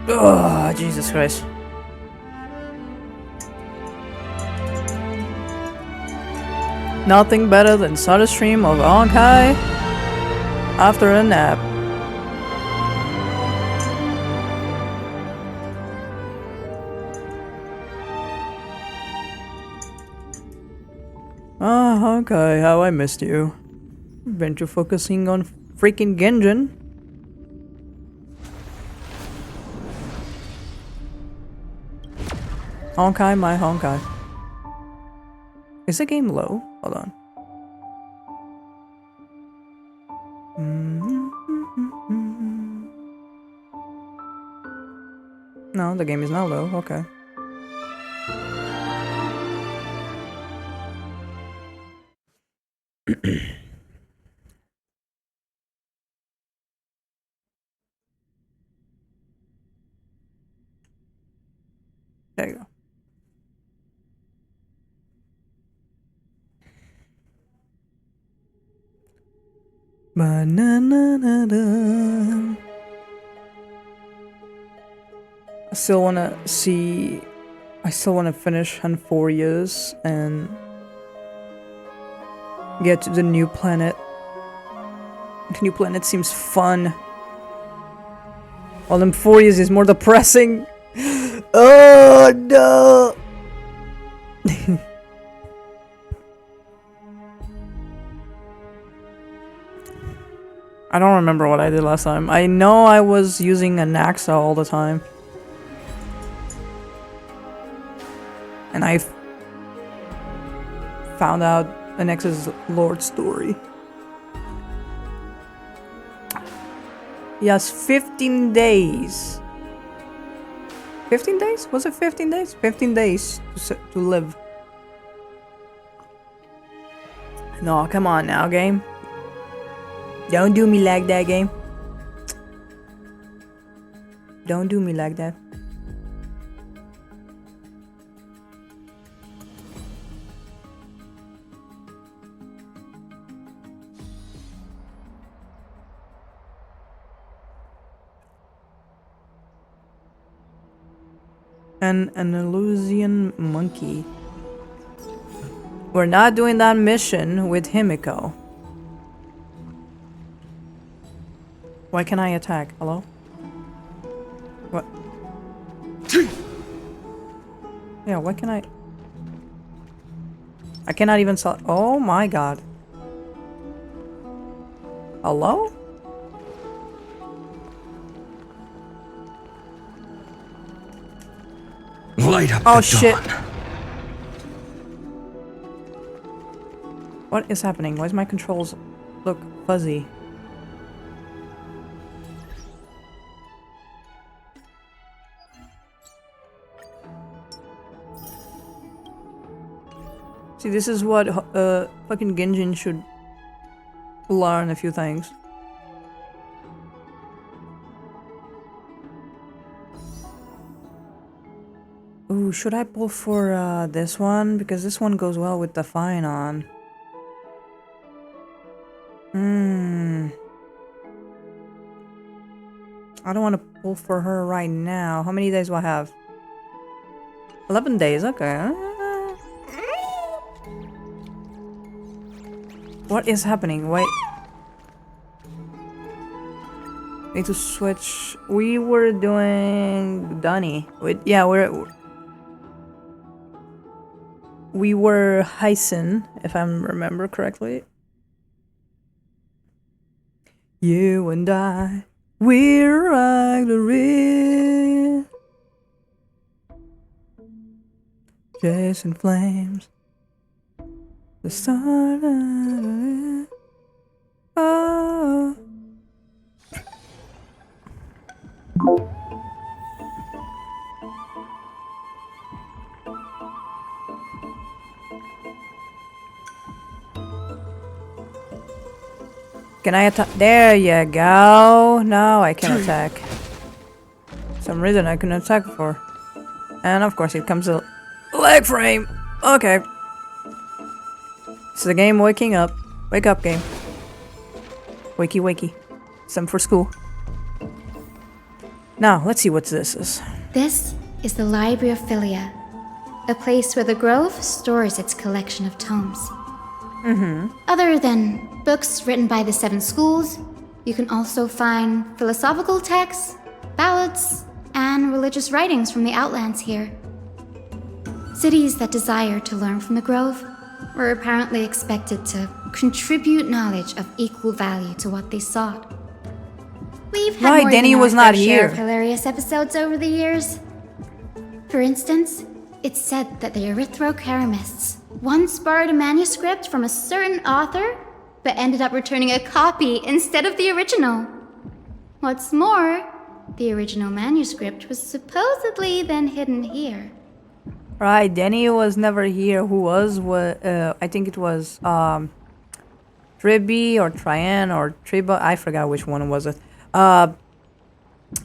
Oh, Jesus Christ. Nothing better than start a stream of Honkai after a nap. Ah, Honkai, how I missed you. Been you focusing on freaking Genjin? Honkai, my Honkai. Is the game low? Hold on. No, the game is not low. Okay. There you go. Ba-na-na-na-na. I still wanna finish AMPHOREUS and get to the new planet. The new planet seems fun. While AMPHOREUS is more depressing. Oh no! I don't remember what I did last time. I know I was using an axe all the time. And I found out an ex's lord story. He has 15 days. 15 days? Was it 15 days? 15 days to live. No, come on now, game. Don't do me like that, game. Don't do me like that. An Illusion monkey. We're not doing that mission with Himiko. Why can't I attack? Hello? What? Yeah, why can I cannot even saw. Oh my god. Hello? Light up oh the shit. dawn. What is happening? Why does my controls look fuzzy? See, this is what fucking Genjin should learn a few things. Ooh, should I pull for this one? Because this one goes well with the Fine on. I don't want to pull for her right now. How many days do I have? 11 days, okay. What is happening? Wait. Need to switch. We were doing Dunny. Yeah, we were Heisen, if I remember correctly. You and I, we're like the real chasing flames. The start of it. Oh. Can I attack? There you go. Now I can attack. For some reason I couldn't attack before. And of course it comes a leg frame. Okay. It's the game waking up. Wake up, game. Wakey, wakey. Some for school. Now, let's see what this is. This is the Library of Philia, a place where the Grove stores its collection of tomes. Other than books written by the 7 schools, you can also find philosophical texts, ballads, and religious writings from the Outlands here. Cities that desire to learn from the Grove were apparently expected to contribute knowledge of equal value to what they sought. We've had Right, more Danny than was our not fair share of here. hilarious episodes over the years. For instance, it's said that the Erythrocheramists once borrowed a manuscript from a certain author, but ended up returning a copy instead of the original. What's more, the original manuscript was supposedly then hidden here. Right, Danny was never here. Who was? I think it was Triby or Trian or Triba. I forgot which one was it.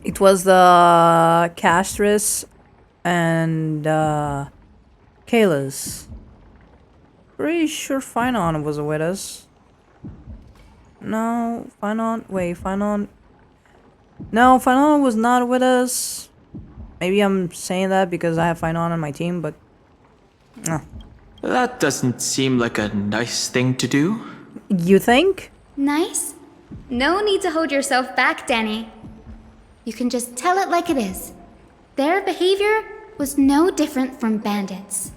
It was the Castris and Kalis. Pretty sure Finon was with us. No, Finon. Wait, Finon. No, Finon was not with us. Maybe I'm saying that because I have Finon on my team, but no. That doesn't seem like a nice thing to do. You think? Nice? No need to hold yourself back, Danny. You can just tell it like it is. Their behavior was no different from bandits.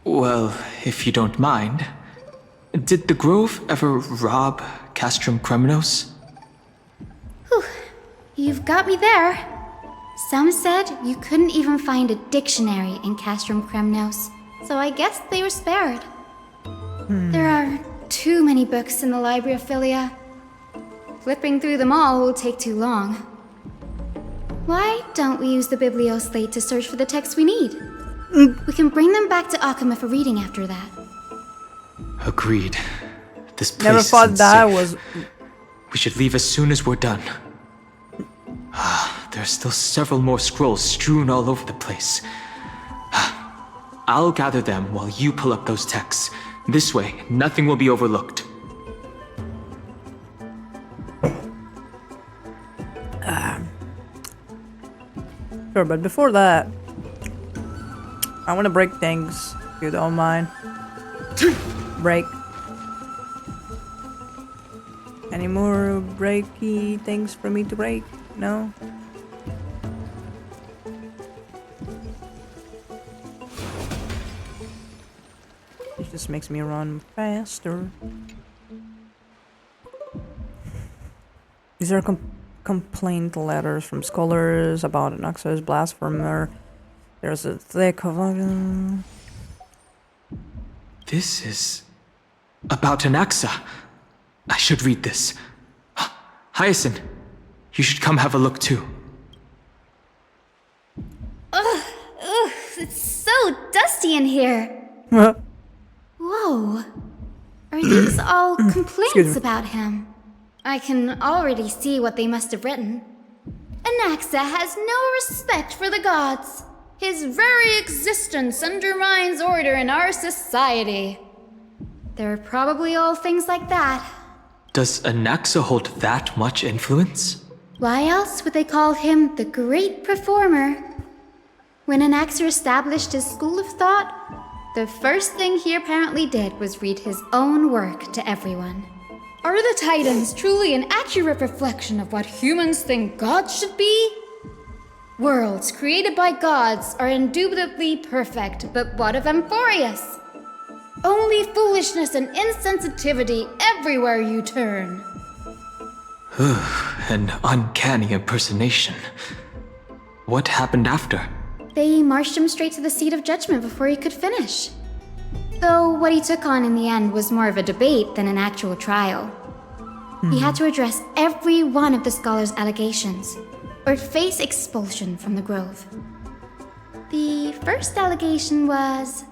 Well, if you don't mind, did the Grove ever rob Castrum Kremnos? Whew. You've got me there. Some said you couldn't even find a dictionary in Castrum Kremnos, so I guess they were spared. There are too many books in the Library of Philia. Flipping through them all will take too long. Why don't we use the biblioslate to search for the texts we need? We can bring them back to Akama for reading after that. Agreed. This place Never thought isn't that safe. was. We should leave as soon as we're done. There are still several more scrolls strewn all over the place. I'll gather them while you pull up those texts. This way, nothing will be overlooked. Sure, but before that, I want to break things, if you don't mind. Break. Any more breaky things for me to break? No? It just makes me run faster. These are complaint letters from scholars about an Oxus blasphemer. There's a thick of... This is about Anaxa. I should read this. Hyacinth, you should come have a look too. Ugh, it's so dusty in here. Whoa. Are these all complaints about him? I can already see what they must have written. Anaxa has no respect for the gods. His very existence undermines order in our society. They're probably all things like that. Does Anaxa hold that much influence? Why else would they call him the Great Performer? When Anaxa established his school of thought, the first thing he apparently did was read his own work to everyone. Are the Titans truly an accurate reflection of what humans think gods should be? Worlds created by gods are indubitably perfect, but what of AMPHOREUS? Only foolishness and insensitivity everywhere you turn. An uncanny impersonation. What happened after? They marched him straight to the seat of judgment before he could finish. Though what he took on in the end was more of a debate than an actual trial. He had to address every one of the scholar's allegations, or face expulsion from the Grove. The first allegation was...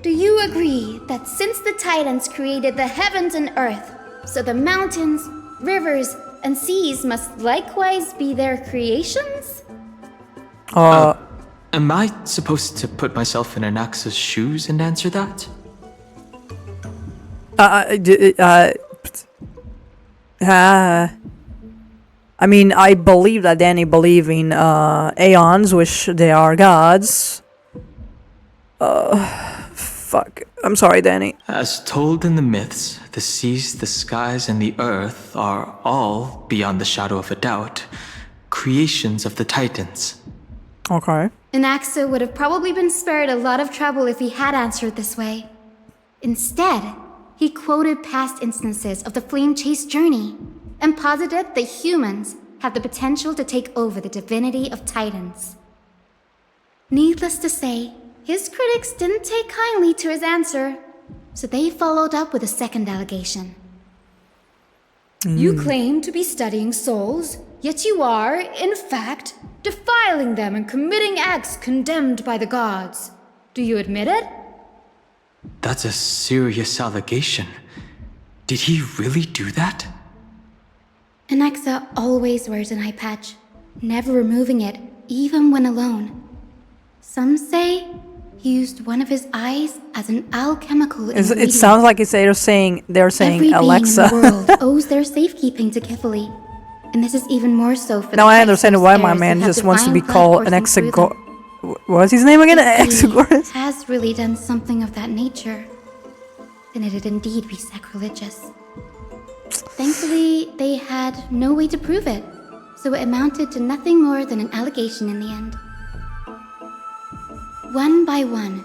Do you agree that since the Titans created the heavens and earth, so the mountains, rivers, and seas must likewise be their creations? Am I supposed to put myself in Anaxa's shoes and answer that? I mean, I believe that Danny believe in aeons, which they are gods. Fuck. I'm sorry, Danny. As told in the myths, the seas, the skies, and the earth are all, beyond the shadow of a doubt, creations of the Titans. Okay. Anaxa would have probably been spared a lot of trouble if he had answered this way. Instead, he quoted past instances of the flame chase journey and posited that humans have the potential to take over the divinity of Titans. Needless to say, his critics didn't take kindly to his answer, so they followed up with a second allegation. You claim to be studying souls, yet you are, in fact, defiling them and committing acts condemned by the gods. Do you admit it? That's a serious allegation. Did he really do that? Anaxa always wears an eye patch, never removing it, even when alone. Some say he used one of his eyes as an alchemical ingredient. It sounds like they're saying Every Alexa. being in the world owes their safekeeping to Kifli, and this is even more so for Now the I understand why my man just wants to be called an Exegor. What's his name again? Exegorus? Has really done something of that nature, then it'd indeed be sacrilegious. Thankfully, they had no way to prove it, so it amounted to nothing more than an allegation in the end. One by one,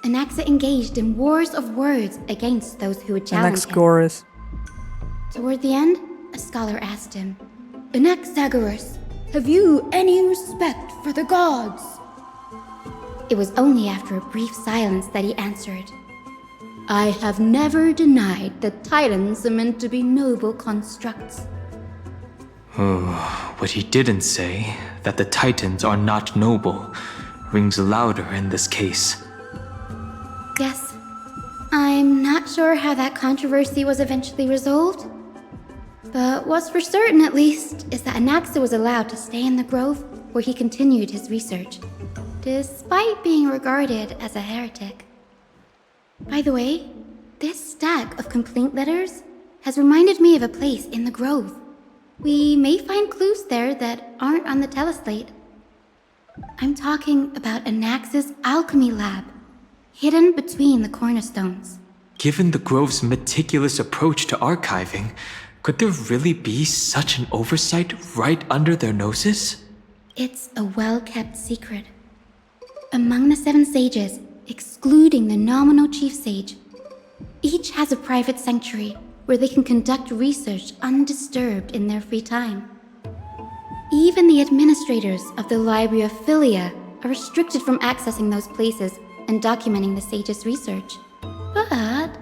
Anaxa engaged in wars of words against those who would challenge him. Exegorus. Toward the end, a scholar asked him, Anaxagoras, have you any respect for the gods? It was only after a brief silence that he answered, I have never denied that Titans are meant to be noble constructs. Oh, what he didn't say, that the Titans are not noble, rings louder in this case. Yes. I'm not sure how that controversy was eventually resolved. But what's for certain, at least, is that Anaxa was allowed to stay in the grove where he continued his research, despite being regarded as a heretic. By the way, this stack of complaint letters has reminded me of a place in the grove. We may find clues there that aren't on the teleslate. I'm talking about Anaxa's alchemy lab, hidden between the cornerstones. Given the Grove's meticulous approach to archiving, could there really be such an oversight right under their noses? It's a well-kept secret. Among the 7 sages, excluding the nominal chief sage, each has a private sanctuary where they can conduct research undisturbed in their free time. Even the administrators of the Library of Philia are restricted from accessing those places and documenting the sage's research. But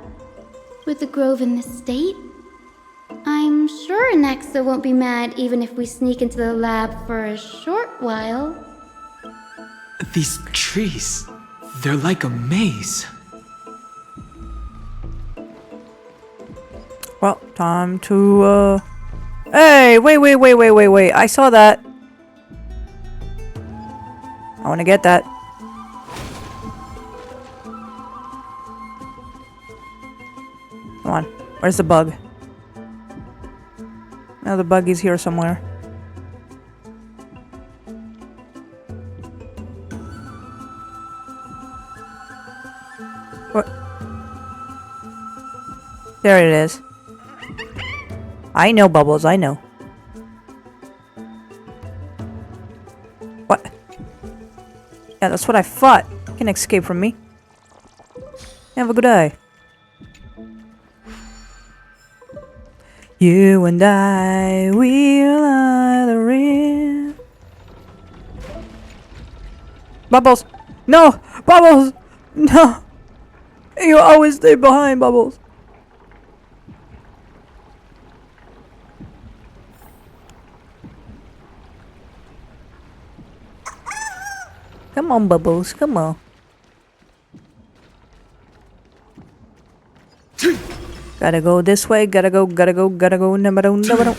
with the grove in this state, I'm sure Anaxa won't be mad even if we sneak into the lab for a short while. These trees, they're like a maze. Well, time to, Hey, wait. I saw that. I want to get that. Come on. Where's the bug? Now the bug is here somewhere. What? There it is. I know, Bubbles, I know. What? Yeah, that's what I thought. You can escape from me. Have a good day. You and I, we'll either in. Bubbles! No! Bubbles! No! You always stay behind, Bubbles. Come on, Bubbles, come on. Gotta go this way, gotta go, no.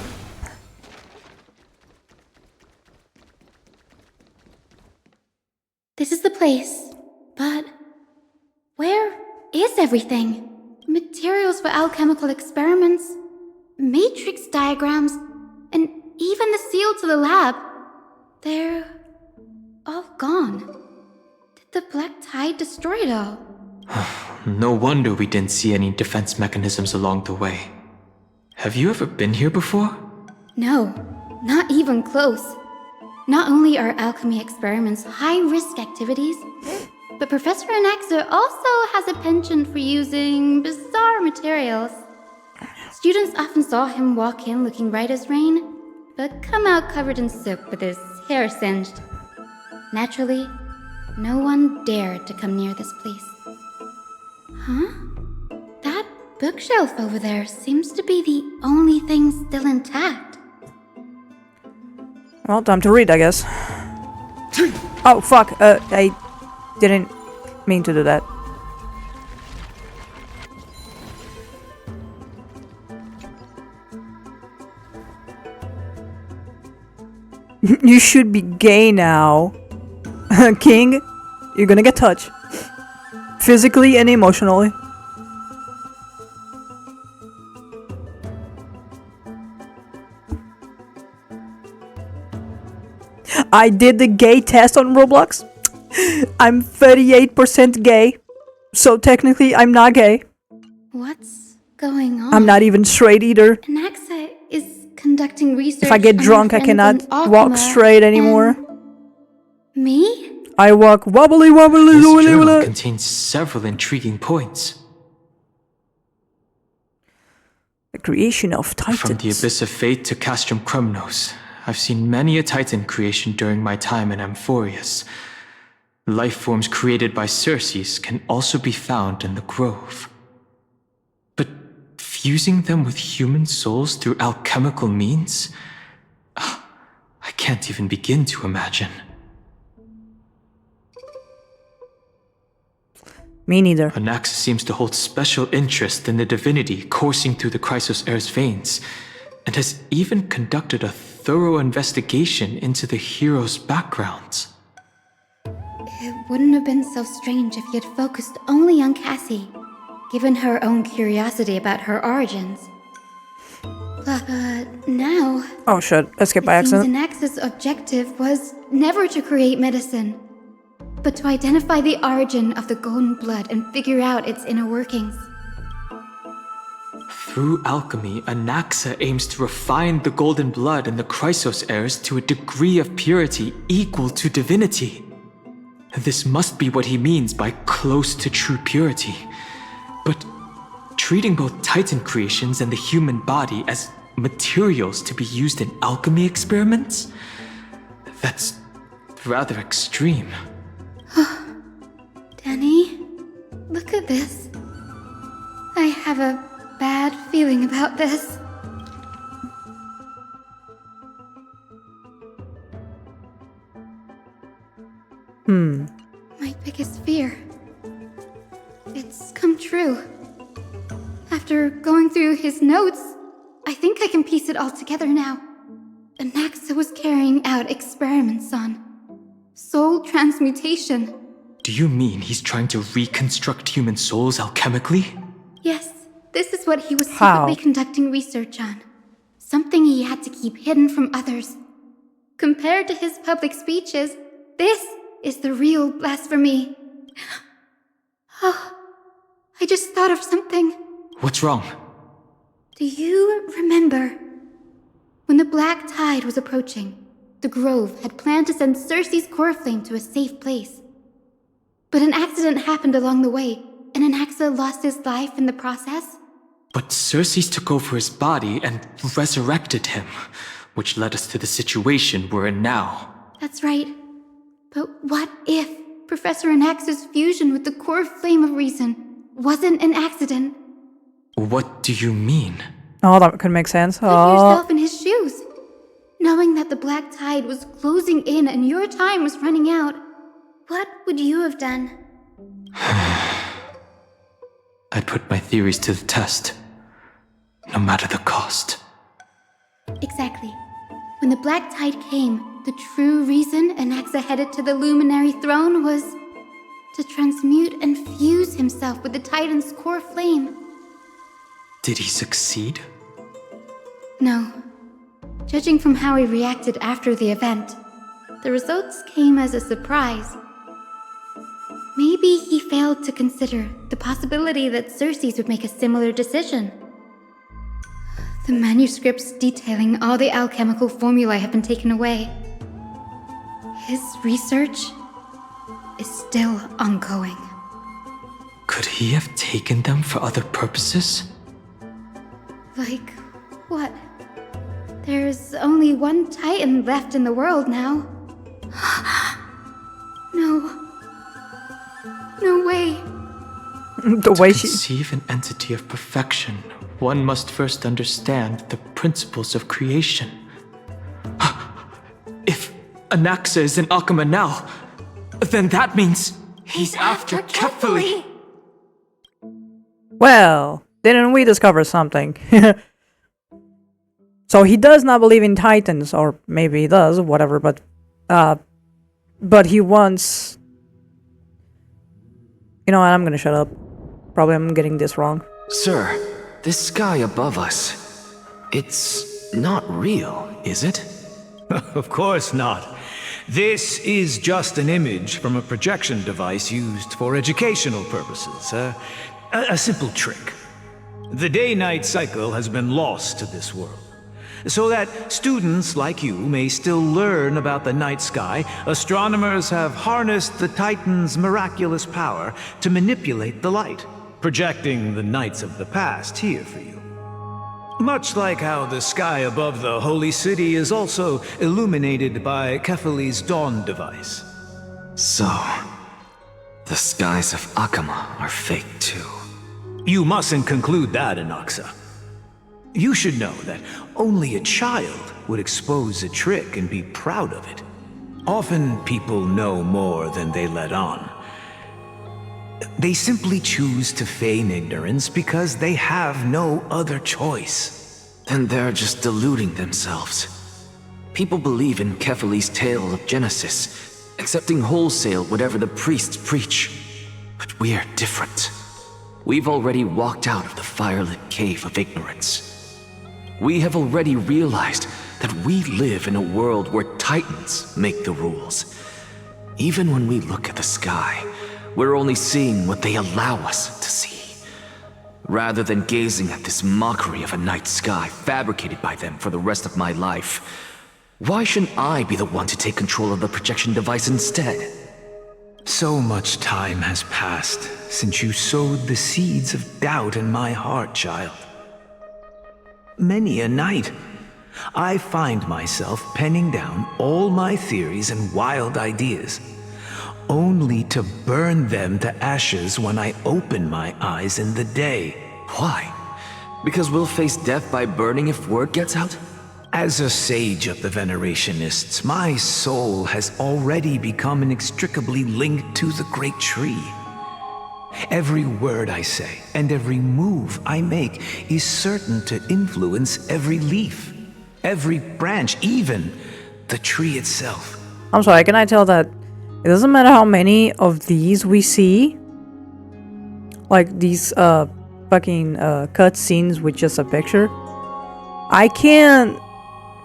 This is the place, but where is everything? materials for alchemical experiments, matrix diagrams, and even the seal to the lab. They're all gone. Did the black tide destroy it all? No wonder we didn't see any defense mechanisms along the way. Have you ever been here before? No, not even close. Not only are alchemy experiments high-risk activities, but Professor Anaxa also has a penchant for using bizarre materials. Students often saw him walk in looking right as rain, but come out covered in soot with his hair singed. Naturally, no one dared to come near this place. Huh? That bookshelf over there seems to be the only thing still intact. Well, time to read, I guess. Oh, fuck. I didn't mean to do that. You should be gay now. King, you're gonna get touched. Physically and emotionally. I did the gay test on Roblox. I'm 38% gay. So technically, I'm not gay. What's going on? I'm not even straight either. Anaxa is conducting research. If I get on drunk, I your friends cannot in Akuma walk straight anymore. and Me? I walk wobbly wobbly This wobbly journal wobbly. contains several intriguing points. The creation of From the titans. Abyss of Fate to Castrum Krumnos, I've seen many a titan creation during my time in AMPHOREUS. Life forms created by Circes can also be found in the Grove. But fusing them with human souls through alchemical means? I can't even begin to imagine. Me neither. Anaxa seems to hold special interest in the divinity coursing through the Chrysos Heir's veins, and has even conducted a thorough investigation into the hero's backgrounds. It wouldn't have been so strange if he had focused only on Cassie, given her own curiosity about her origins. But now... Oh shit, escape by it seems accident. Anaxa's objective was never to create medicine, but to identify the origin of the golden blood and figure out its inner workings. Through alchemy, Anaxa aims to refine the golden blood in the Chrysos heirs to a degree of purity equal to divinity. This must be what he means by close to true purity. But treating both Titan creations and the human body as materials to be used in alchemy experiments? That's rather extreme. Danny, look at this. I have a bad feeling about this. My biggest fear. It's come true. After going through his notes, I think I can piece it all together now. Anaxa was carrying out experiments on soul transmutation. Do you mean he's trying to reconstruct human souls alchemically? Yes, this is what he was How? secretly conducting research on. Something he had to keep hidden from others. Compared to his public speeches, this is the real blasphemy. Oh, I just thought of something. What's wrong? Do you remember? When the black tide was approaching, the Grove had planned to send Circe's core flame to a safe place. But an accident happened along the way, and Anaxa lost his life in the process. But Circes took over his body and resurrected him, which led us to the situation we're in now. That's right. But what if Professor Anaxa's fusion with the core flame of reason wasn't an accident? What do you mean? Oh, that could make sense. Put Oh, yourself in his shoes. Knowing that the black tide was closing in and your time was running out, what would you have done? I'd put my theories to the test, no matter the cost. Exactly. When the black tide came, the true reason Anaxa headed to the luminary throne was to transmute and fuse himself with the Titan's core flame. Did he succeed? No. Judging from how he reacted after the event, the results came as a surprise. Maybe he failed to consider the possibility that Circes would make a similar decision. The manuscripts detailing all the alchemical formulae have been taken away. His research is still ongoing. Could he have taken them for other purposes? Like, what? There's only one Titan left in the world now. No. No way. The way To she... conceive an entity of perfection, one must first understand the principles of creation. If Anaxa is in Akama now, then that means he's after Kefali. Well, didn't we discover something? So he does not believe in Titans, or maybe he does, whatever, but he wants... You know what, I'm gonna shut up. Probably I'm getting this wrong. Sir, this sky above us, it's not real, is it? Of course not. This is just an image from a projection device used for educational purposes. A simple trick. The day-night cycle has been lost to this world. So that students like you may still learn about the night sky, astronomers have harnessed the Titan's miraculous power to manipulate the light, projecting the nights of the past here for you. Much like how the sky above the holy city is also illuminated by Kefali's dawn device. So, the skies of Akama are fake too. You mustn't conclude that, Anaxa. You should know that only a child would expose a trick and be proud of it. Often people know more than they let on. They simply choose to feign ignorance because they have no other choice. Then they're just deluding themselves. People believe in Kefali's tale of Genesis, accepting wholesale whatever the priests preach. But we're different. We've already walked out of the firelit cave of ignorance. We have already realized that we live in a world where Titans make the rules. Even when we look at the sky, we're only seeing what they allow us to see. Rather than gazing at this mockery of a night sky fabricated by them for the rest of my life, why shouldn't I be the one to take control of the projection device instead? So much time has passed since you sowed the seeds of doubt in my heart, child. Many a night, I find myself penning down all my theories and wild ideas, only to burn them to ashes when I open my eyes in the day. Why? Because we'll face death by burning if word gets out? As a sage of the Venerationists, my soul has already become inextricably linked to the great tree. Every word I say and every move I make is certain to influence every leaf, every branch, even the tree itself. I'm sorry, can I tell that it doesn't matter how many of these we see, like these fucking cut scenes with just a picture, I can't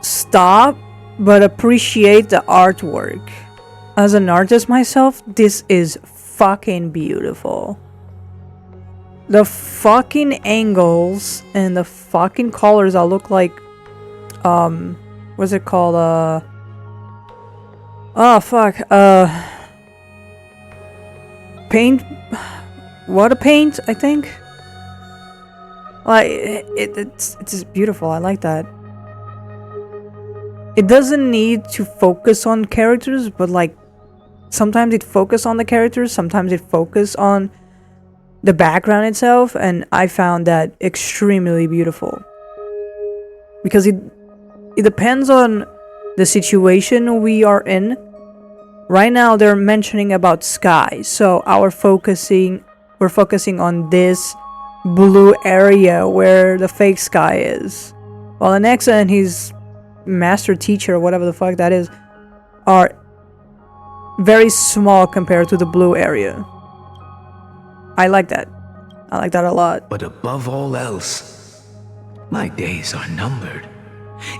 stop but appreciate the artwork. As an artist myself, this is fucking beautiful. The fucking angles and the fucking colors that look like what's it called? Oh fuck. Paint, water paint, I think. Like it's beautiful. I like that. It doesn't need to focus on characters, but like sometimes it focuses on the characters, sometimes it focuses on the background itself, and I found that extremely beautiful. Because it depends on the situation we are in. Right now they're mentioning about sky, so we're focusing on this blue area where the fake sky is. While Anaxa and his master teacher, whatever the fuck that is, are very small compared to the blue area. I like that. I like that a lot. But above all else, My days are numbered.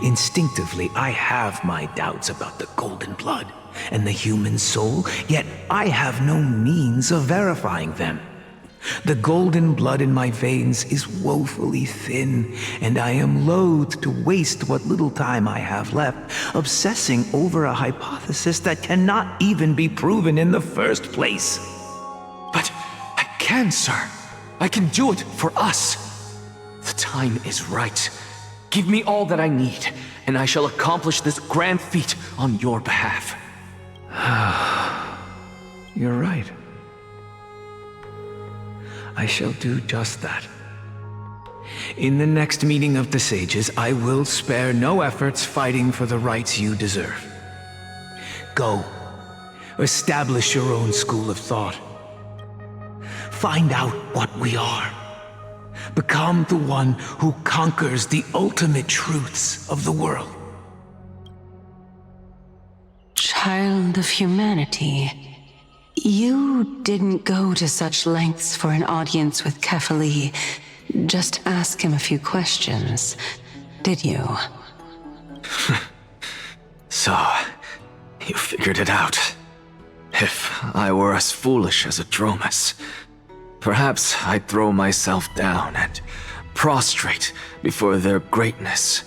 Instinctively, I have my doubts about the golden blood and the human soul, yet I have no means of verifying them. The golden blood in my veins is woefully thin, and I am loath to waste what little time I have left obsessing over a hypothesis that cannot even be proven in the first place. But I can, sir. I can do it for us. The time is right. Give me all that I need, and I shall accomplish this grand feat on your behalf. You're right. I shall do just that. In the next meeting of the sages, I will spare no efforts fighting for the rights you deserve. Go. Establish your own school of thought. Find out what we are. Become the one who conquers the ultimate truths of the world. Child of humanity, you didn't go to such lengths for an audience with Kefali. Just ask him a few questions, did you? So, you figured it out. If I were as foolish as a Dromus, perhaps I'd throw myself down and prostrate before their greatness,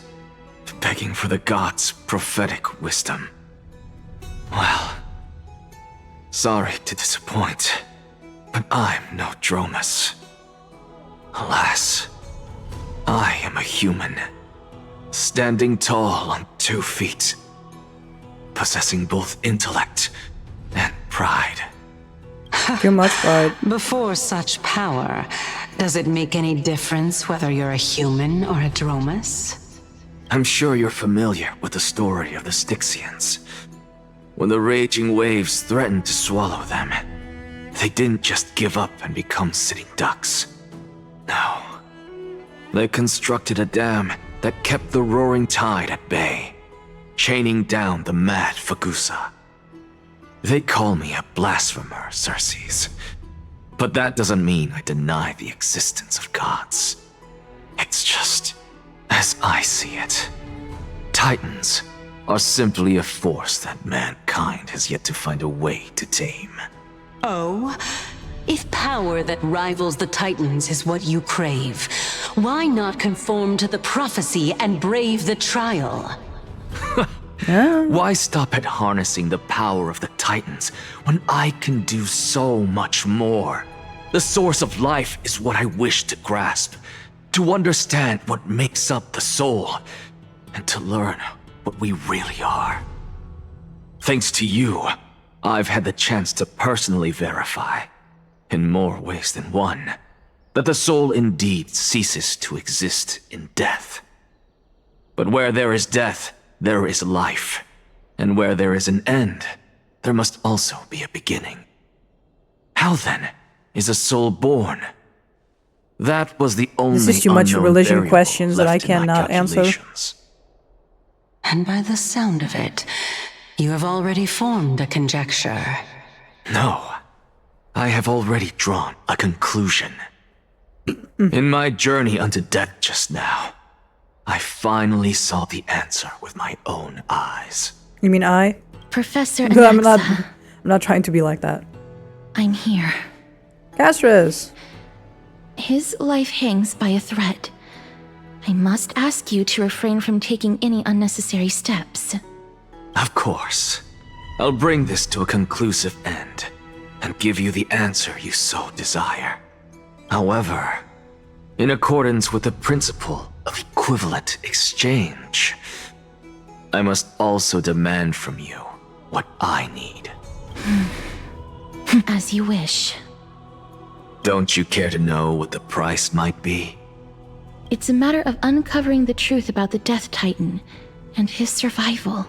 begging for the gods' prophetic wisdom. Well, sorry to disappoint, but I'm no Dromus. Alas, I am a human, standing tall on 2 feet, possessing both intellect and pride. Too much pride. Before such power, does it make any difference whether you're a human or a Dromus? I'm sure you're familiar with the story of the Styxians. When the raging waves threatened to swallow them, they didn't just give up and become sitting ducks. No. They constructed a dam that kept the roaring tide at bay, chaining down the mad Fagusa. They call me a blasphemer, Circes. But that doesn't mean I deny the existence of gods. It's just, as I see it, Titans are simply a force that mankind has yet to find a way to tame. Oh? If power that rivals the Titans is what you crave, why not conform to the prophecy and brave the trial? Why stop at harnessing the power of the Titans when I can do so much more? The source of life is what I wish to grasp, to understand what makes up the soul, and to learn what we really are. Thanks to you, I've had the chance to personally verify, in more ways than one, that the soul indeed ceases to exist in death. But where there is death, there is life. And where there is an end, there must also be a beginning. How then is a soul born? That was the only This is too much unknown religion variable questions that I left in my cannot answer. calculations. And by the sound of it, you have already formed a conjecture. No, I have already drawn a conclusion. In my journey unto death just now, I finally saw the answer with my own eyes. You mean I? Professor I'm not. Anaxa, I'm not trying to be like that. I'm here. Castris. His life hangs by a thread. I must ask you to refrain from taking any unnecessary steps. Of course. I'll bring this to a conclusive end and give you the answer you so desire. However, in accordance with the principle of equivalent exchange, I must also demand from you what I need. As you wish. Don't you care to know what the price might be? It's a matter of uncovering the truth about the Death Titan and his survival.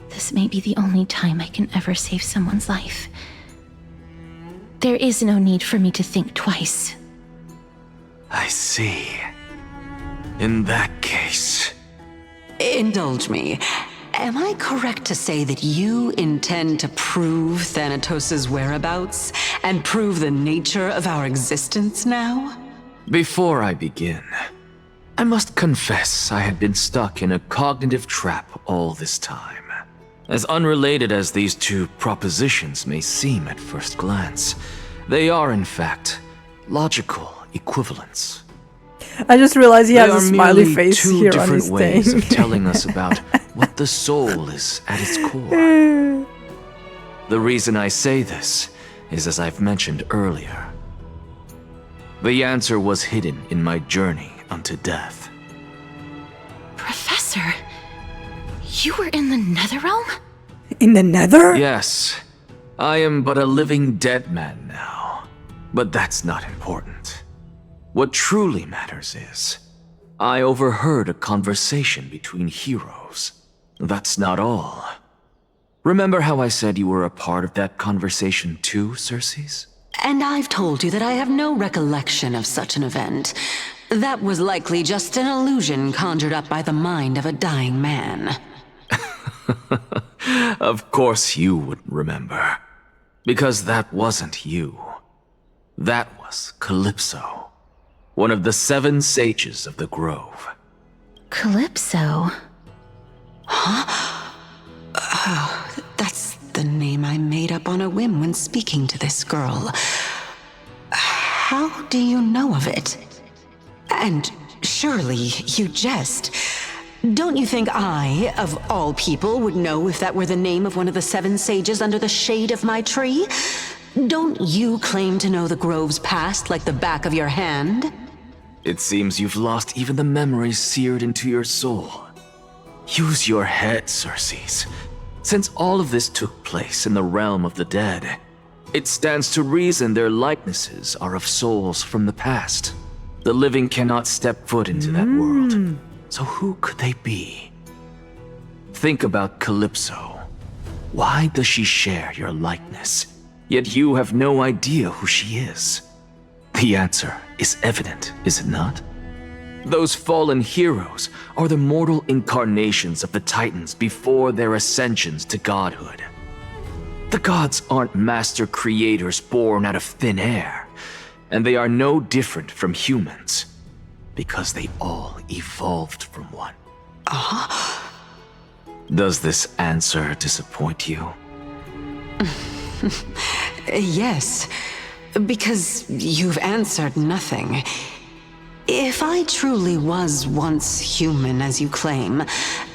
This may be the only time I can ever save someone's life. There is no need for me to think twice. I see. In that case... Indulge me. Am I correct to say that you intend to prove Thanatos' whereabouts and prove the nature of our existence now? Before I begin, I must confess I had been stuck in a cognitive trap all this time. As unrelated as these two propositions may seem at first glance, they are in fact logical equivalents. I just realized he has They a are smiley merely face two here on different his ways thing. of telling us about what the soul is at its core. The reason I say this is as I've mentioned earlier. The answer was hidden in my journey unto death. Professor, you were in the Netherrealm? In the Nether? Yes, I am but a living dead man now. But that's not important. What truly matters is, I overheard a conversation between heroes. That's not all. Remember how I said you were a part of that conversation too, Circes? And I've told you that I have no recollection of such an event. That was likely just an illusion conjured up by the mind of a dying man. Of course you wouldn't remember. Because that wasn't you. That was Calypso, one of the 7 sages of the Grove. Calypso? That's the name I made up on a whim when speaking to this girl. How do you know of it? And surely you jest. Don't you think I, of all people, would know if that were the name of one of the 7 sages under the shade of my tree? Don't you claim to know the Grove's past like the back of your hand? It seems you've lost even the memories seared into your soul. Use your head, Circes. Since all of this took place in the realm of the dead, it stands to reason their likenesses are of souls from the past. The living cannot step foot into that world. So who could they be? Think about Calypso. Why does she share your likeness, yet you have no idea who she is? The answer is evident, is it not? Those fallen heroes are the mortal incarnations of the Titans before their ascensions to godhood. The gods aren't master creators born out of thin air, and they are no different from humans, because they all evolved from one. Does this answer disappoint you? Yes, because you've answered nothing. If I truly was once human, as you claim,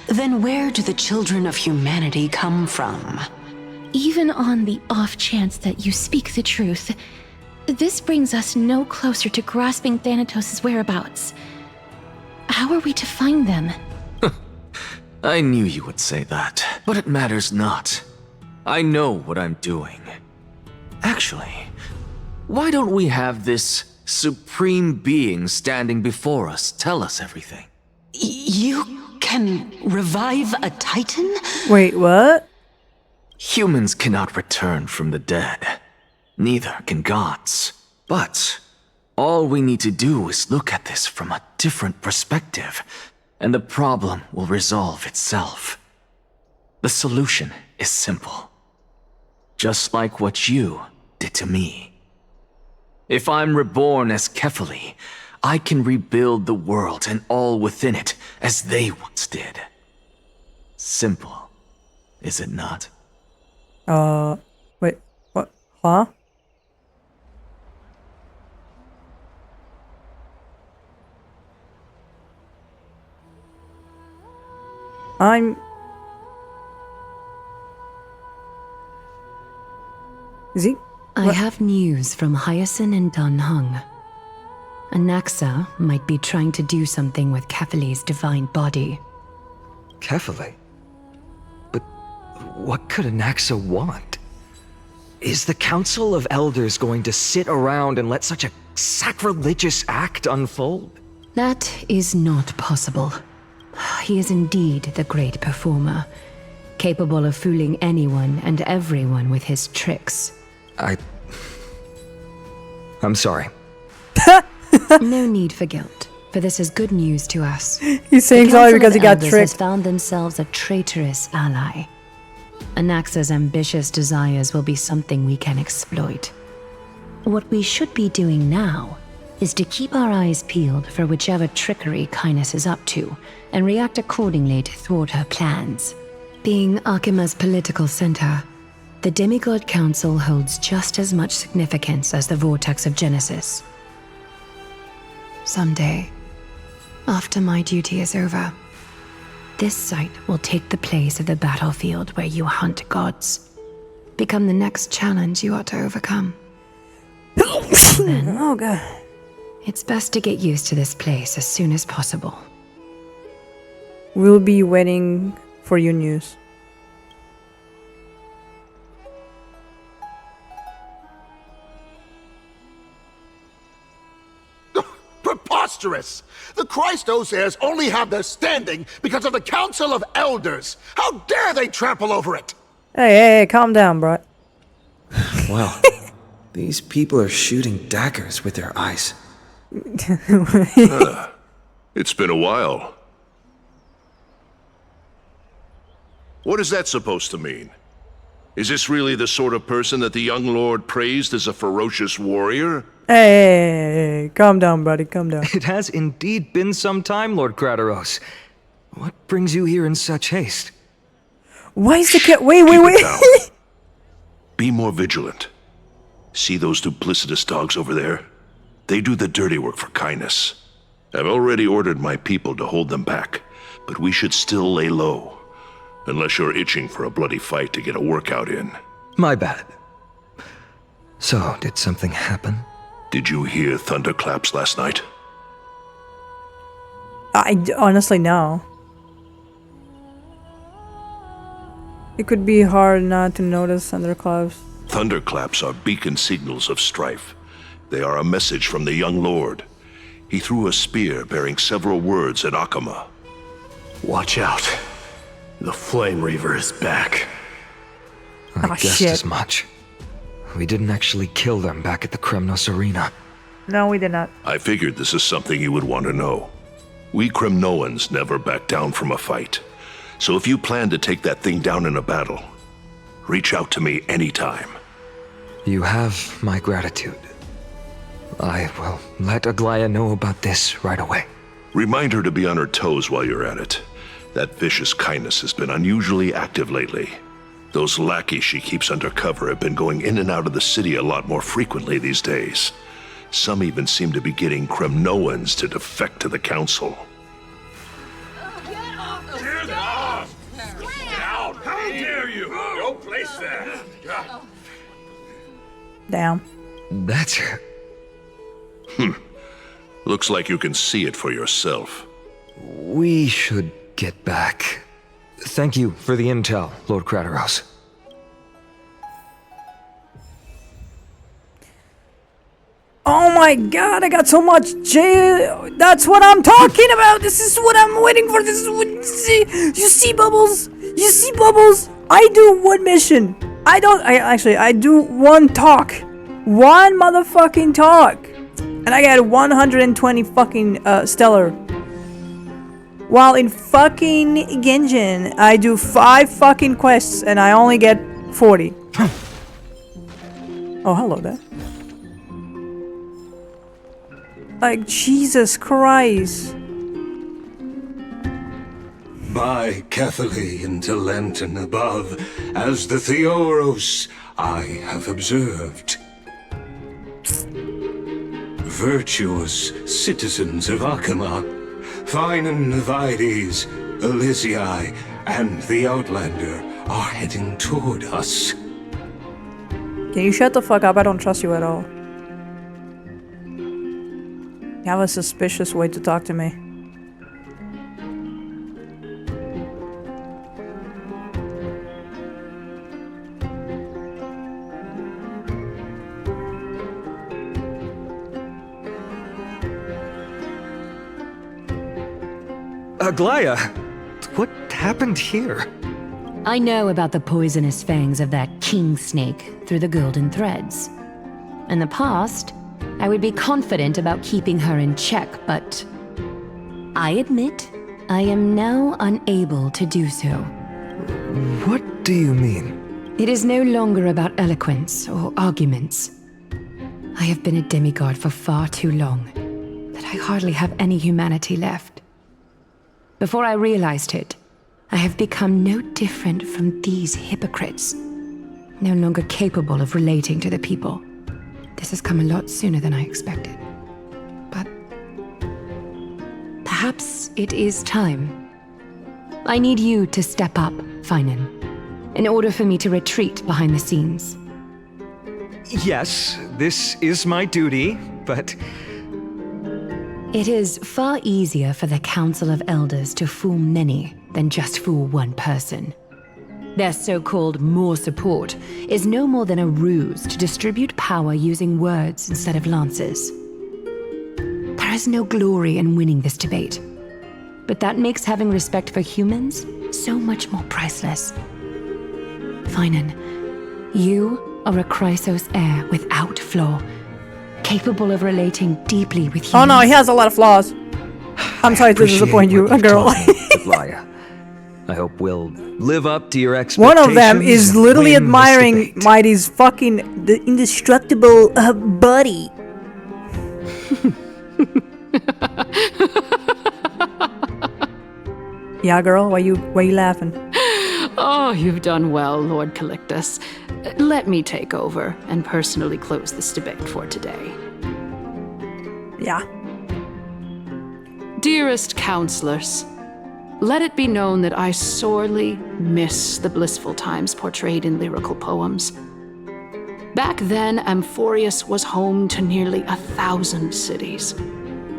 then where do the children of humanity come from? Even on the off chance that you speak the truth, this brings us no closer to grasping Thanatos' whereabouts. How are we to find them? I knew you would say that, but it matters not. I know what I'm doing. Actually, why don't we have this supreme being standing before us tell us everything? You can revive a Titan? Wait, what? Humans cannot return from the dead. Neither can gods. But all we need to do is look at this from a different perspective, and the problem will resolve itself. The solution is simple. Just like what you did to me. If I'm reborn as Kefali, I can rebuild the world and all within it as they once did. Simple, is it not? Wait, what? Huh? Is he? I have news from Hyacinth and Dan Heng. Anaxa might be trying to do something with Kefali's divine body. Kefali? But what could Anaxa want? Is the Council of Elders going to sit around and let such a sacrilegious act unfold? That is not possible. He is indeed the great performer, capable of fooling anyone and everyone with his tricks. I'm sorry. No need for guilt, for this is good news to us. He's saying The sorry Council because of he got Elders tricked. has found themselves a traitorous ally. Anaxa's ambitious desires will be something we can exploit. What we should be doing now is to keep our eyes peeled for whichever trickery Kindness is up to, and react accordingly to thwart her plans. Being Akima's political center, the Demigod Council holds just as much significance as the Vortex of Genesis. Someday, after my duty is over, this site will take the place of the battlefield where you hunt gods. Become the next challenge you are to overcome. Oh god. It's best to get used to this place as soon as possible. We'll be waiting for your news. Preposterous! The Christos heirs only have their standing because of the Council of Elders! How dare they trample over it! Hey, calm down, bro. Wow. These people are shooting daggers with their eyes. It's been a while. What is that supposed to mean? Is this really the sort of person that the young lord praised as a ferocious warrior? Hey, calm down, buddy, calm down. It has indeed been some time, Lord Kratos. What brings you here in such haste? Why is the cat? Wait. Keep it down. Be more vigilant. See those duplicitous dogs over there? They do the dirty work for Kindness. I've already ordered my people to hold them back, but we should still lay low. Unless you're itching for a bloody fight to get a workout in. My bad. So, did something happen? Did you hear thunderclaps last night? Honestly, no. It could be hard not to notice thunderclaps. Thunderclaps are beacon signals of strife. They are a message from the young lord. He threw a spear bearing several words at Akama. Watch out. The Flame Reaver is back. I guessed as much. We didn't actually kill them back at the Kremnos arena. No, we did not. I figured this is something you would want to know. We Kremnoans never back down from a fight. So if you plan to take that thing down in a battle, reach out to me anytime. You have my gratitude. I will let Aglaya know about this right away. Remind her to be on her toes while you're at it. That vicious Kindness has been unusually active lately. Those lackeys she keeps under cover have been going in and out of the city a lot more frequently these days. Some even seem to be getting Kremnoans to defect to the council. Get off! Out! How dare you! Don't place that! Damn. That's her. Looks like you can see it for yourself. We should get back. Thank you for the intel, Lord Kratos. Oh my god, I got so much jail. That's what I'm talking about. This is what I'm waiting for. This is what you see, Bubbles. You see, Bubbles. I do one mission. I do one talk. One motherfucking talk. And I got 120 fucking stellar. While in fucking Genjin, I do 5 fucking quests and I only get 40. Oh, hello there. Like, Jesus Christ. By Cathaly into Lenten above, as the Theoros I have observed. Virtuous citizens of Akama, fine Navides, Elysiae, and the Outlander are heading toward us. Can you shut the fuck up? I don't trust you at all. You have a suspicious way to talk to me. Aglaya, what happened here? I know about the poisonous fangs of that king snake through the golden threads. In the past, I would be confident about keeping her in check, but I admit I am now unable to do so. What do you mean? It is no longer about eloquence or arguments. I have been a demigod for far too long that I hardly have any humanity left. Before I realized it, I have become no different from these hypocrites, no longer capable of relating to the people. This has come a lot sooner than I expected. But perhaps it is time. I need you to step up, Finan, in order for me to retreat behind the scenes. Yes, this is my duty, but... It is far easier for the Council of Elders to fool many than just fool one person. Their so-called more support is no more than a ruse to distribute power using words instead of lances. There is no glory in winning this debate, but that makes having respect for humans so much more priceless. Finan, you are a Chrysos heir without flaw, capable of relating deeply with humans. Oh no, he has a lot of flaws. I'm sorry to disappoint you, girl. I hope we'll live up to your expectations. One of them is literally win this admiring debate. Mighty's fucking indestructible body. Yeah, girl, why you laughing? Oh, you've done well, Lord Calictus. Let me take over and personally close this debate for today. Yeah. Dearest counselors, let it be known that I sorely miss the blissful times portrayed in lyrical poems. Back then, AMPHOREUS was home to nearly 1,000 cities,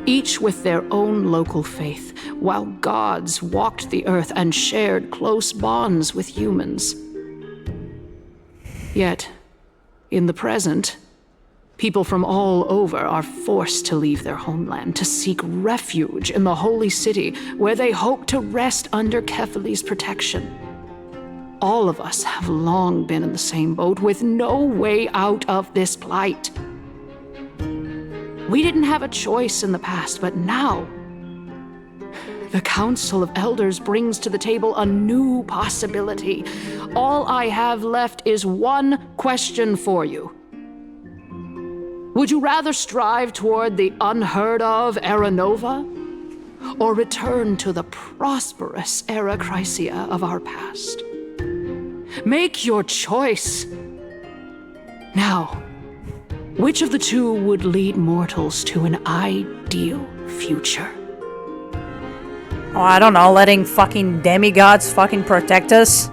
each with their own local faith, while gods walked the earth and shared close bonds with humans. Yet, in the present, people from all over are forced to leave their homeland to seek refuge in the holy city, where they hope to rest under Kefali's protection. All of us have long been in the same boat, with no way out of this plight. We didn't have a choice in the past, but now, the Council of Elders brings to the table a new possibility. All I have left is one question for you. Would you rather strive toward the unheard of Era Nova, or return to the prosperous Era Chrysia of our past? Make your choice. Now, which of the two would lead mortals to an ideal future? Oh, I don't know, letting fucking demigods fucking protect us?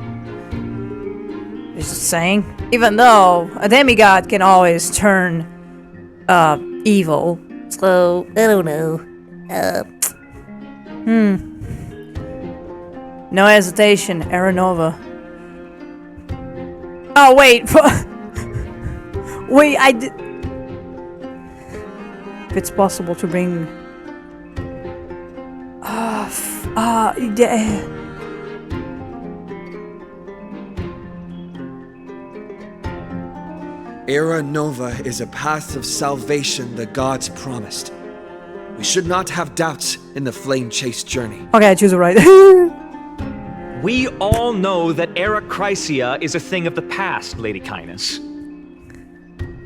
Just saying. Even though a demigod can always turn evil. So, I don't know. No hesitation, Aranova. Oh, wait. Wait, I did. If it's possible to bring. Era Nova is a path of salvation the gods promised. We should not have doubts in the flame-chased journey. Okay, I choose it right. We all know that Era Chrysia is a thing of the past, Lady Kindness.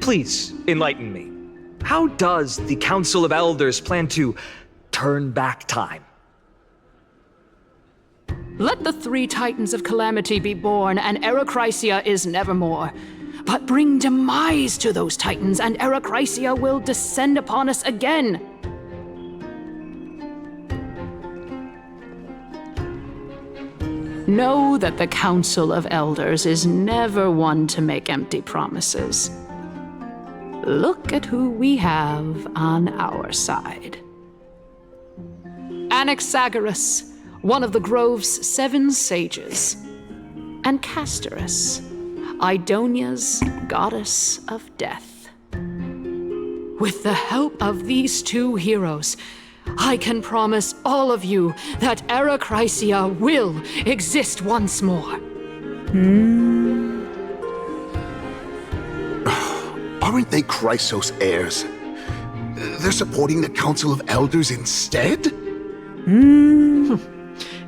Please, enlighten me. How does the Council of Elders plan to turn back time? Let the three titans of calamity be born, and Era Chrysia is nevermore. But bring demise to those titans, and Era Chrysia will descend upon us again. Know that the Council of Elders is never one to make empty promises. Look at who we have on our side. Anaxagoras, one of the Grove's 7 sages, and Castorus, Idonia's goddess of death. With the help of these 2 heroes, I can promise all of you that Era Chrysia will exist once more. Aren't they Chrysos heirs? They're supporting the Council of Elders instead?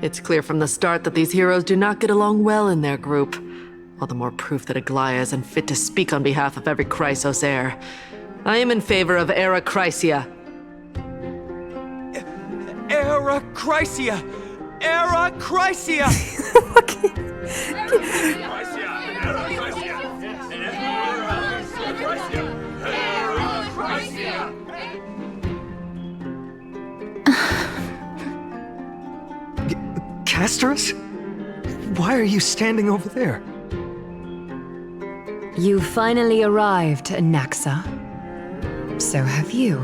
It's clear from the start that these heroes do not get along well in their group. All the more proof that Aglaya is unfit to speak on behalf of every Chrysos heir. I am in favor of Era Chrysia. Era Chrysia! Era Chrysia! Castorus? Why are you standing over there? You finally arrived, Anaxa. So have you.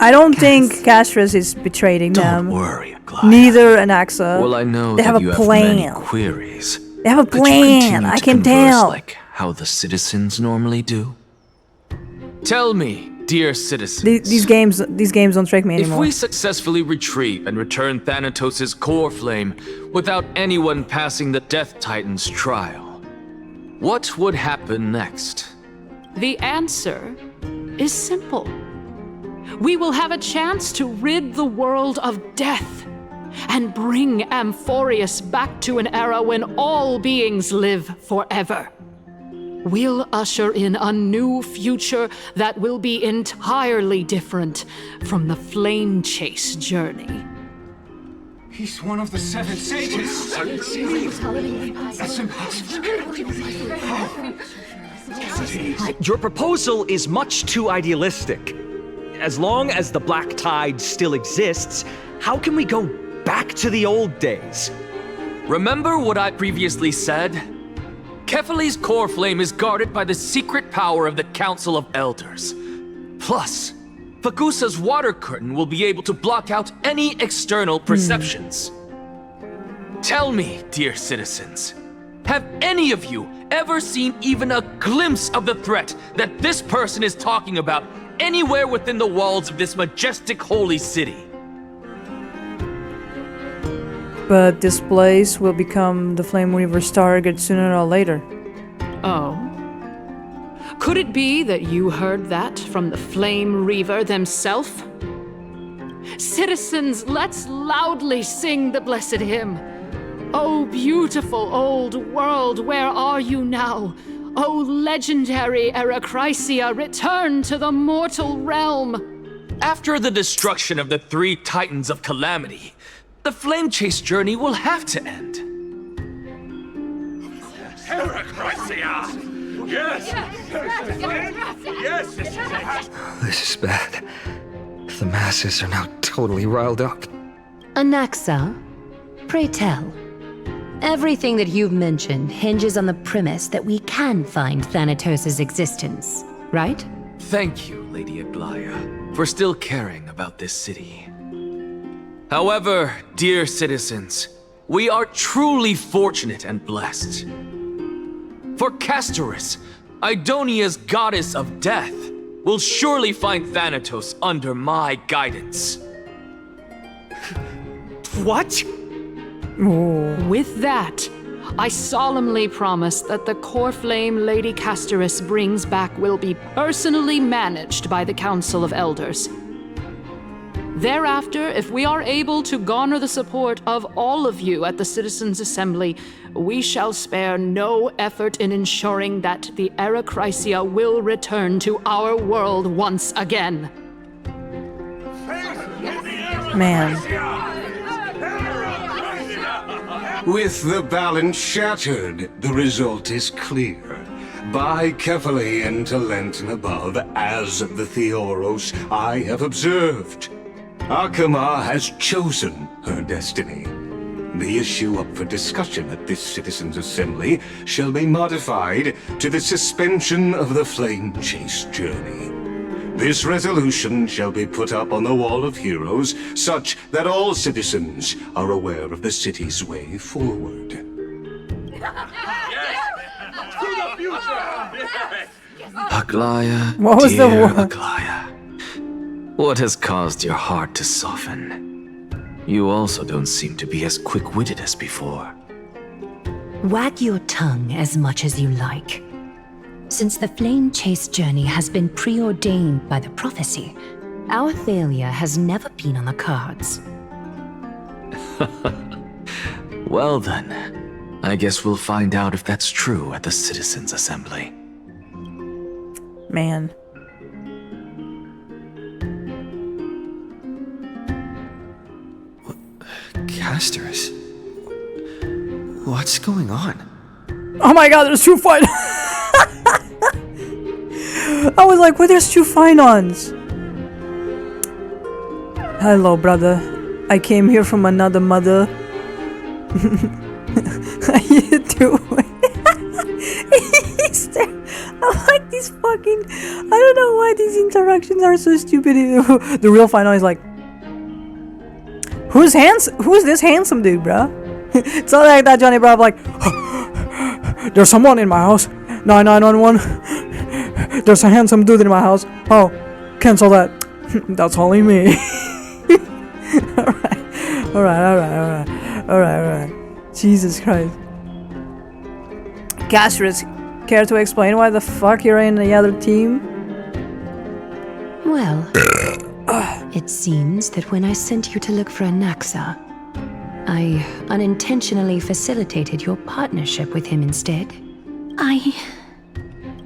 I don't think Castorus is betraying them. Don't worry, Aglaia. Neither Anaxa. Well, I know they that have you a have plan. many queries. They have a Could you plan. continue I to can converse tell. like how the citizens normally do? Tell me, dear citizens. These games don't trick me If anymore. we successfully retrieve and return Thanatos' core flame without anyone passing the Death Titan's trial, what would happen next? The answer is simple. We will have a chance to rid the world of death and bring AMPHOREUS back to an era when all beings live forever. We'll usher in a new future that will be entirely different from the flame chase journey. He's one of the 7 sages. That's impossible. Your proposal is much too idealistic. As long as the Black Tide still exists, how can we go back to the old days? Remember what I previously said? Kephale's core flame is guarded by the secret power of the Council of Elders. Plus, Fagusa's water curtain will be able to block out any external perceptions. Tell me, dear citizens, have any of you ever seen even a glimpse of the threat that this person is talking about anywhere within the walls of this majestic holy city? But this place will become the Flame Weaver's target sooner or later. Oh? Could it be that you heard that from the Flame Reaver themselves? Citizens, let's loudly sing the blessed hymn. Oh, beautiful old world, where are you now? Oh, legendary Era Chrysia, return to the mortal realm! After the destruction of the 3 Titans of Calamity, the Flame Chase journey will have to end. Era Chrysia! Yes! Yes, this is it! This is bad. The masses are now totally riled up. Anaxa, pray tell. Everything that you've mentioned hinges on the premise that we can find Thanatos' existence, right? Thank you, Lady Aglaia, for still caring about this city. However, dear citizens, we are truly fortunate and blessed. For Castorus, Idonia's goddess of death, will surely find Thanatos under my guidance. What? With that, I solemnly promise that the core flame Lady Castorus brings back will be personally managed by the Council of Elders. Thereafter, if we are able to garner the support of all of you at the Citizens' Assembly, we shall spare no effort in ensuring that the Era Chrysia will return to our world once again. Man. With the balance shattered, the result is clear. By Kephale and Talent and above, as the Theoros I have observed, Akama has chosen her destiny. The issue up for discussion at this Citizens' Assembly shall be modified to the suspension of the Flame Chase journey. This resolution shall be put up on the Wall of Heroes, such that all citizens are aware of the city's way forward. Aglaia, What was the dear word? Aglaia, what has caused your heart to soften? You also don't seem to be as quick-witted as before. Wag your tongue as much as you like. Since the Flame Chase journey has been preordained by the prophecy, our failure has never been on the cards. Well then, I guess we'll find out if that's true at the Citizens' Assembly. Man. Casters? What's going on? Oh my god, there's two fine. I was like, well, there's two Finons. Hello, brother. I came here from another mother. How you doing? He's there. I like these fucking. I don't know why these interactions are so stupid. The real Finon is like, who's this handsome dude, bro? It's not like that, Johnny Bravo. Like, there's someone in my house. 9911. There's a handsome dude in my house. Oh, cancel that. That's only me. Alright. Jesus Christ. Castris, care to explain why the fuck you're in the other team? Well, it seems that when I sent you to look for Anaxa, I unintentionally facilitated your partnership with him instead.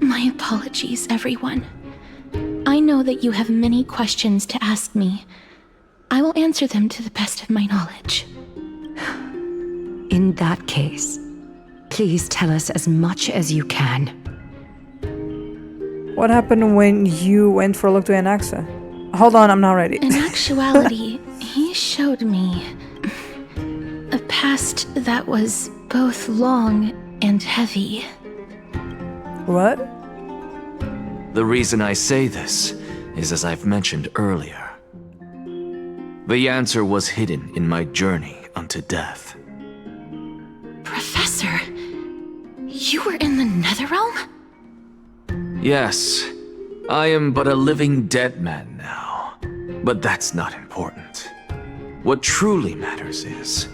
My apologies, everyone. I know that you have many questions to ask me. I will answer them to the best of my knowledge. In that case, please tell us as much as you can. What happened when you went for a look to Anaxa? Hold on, I'm not ready. In actuality, he showed me a past that was both long and heavy. What? The reason I say this is as I've mentioned earlier. The answer was hidden in my journey unto death. Professor, you were in the Netherrealm? Yes, I am but a living dead man now. But that's not important. What truly matters is,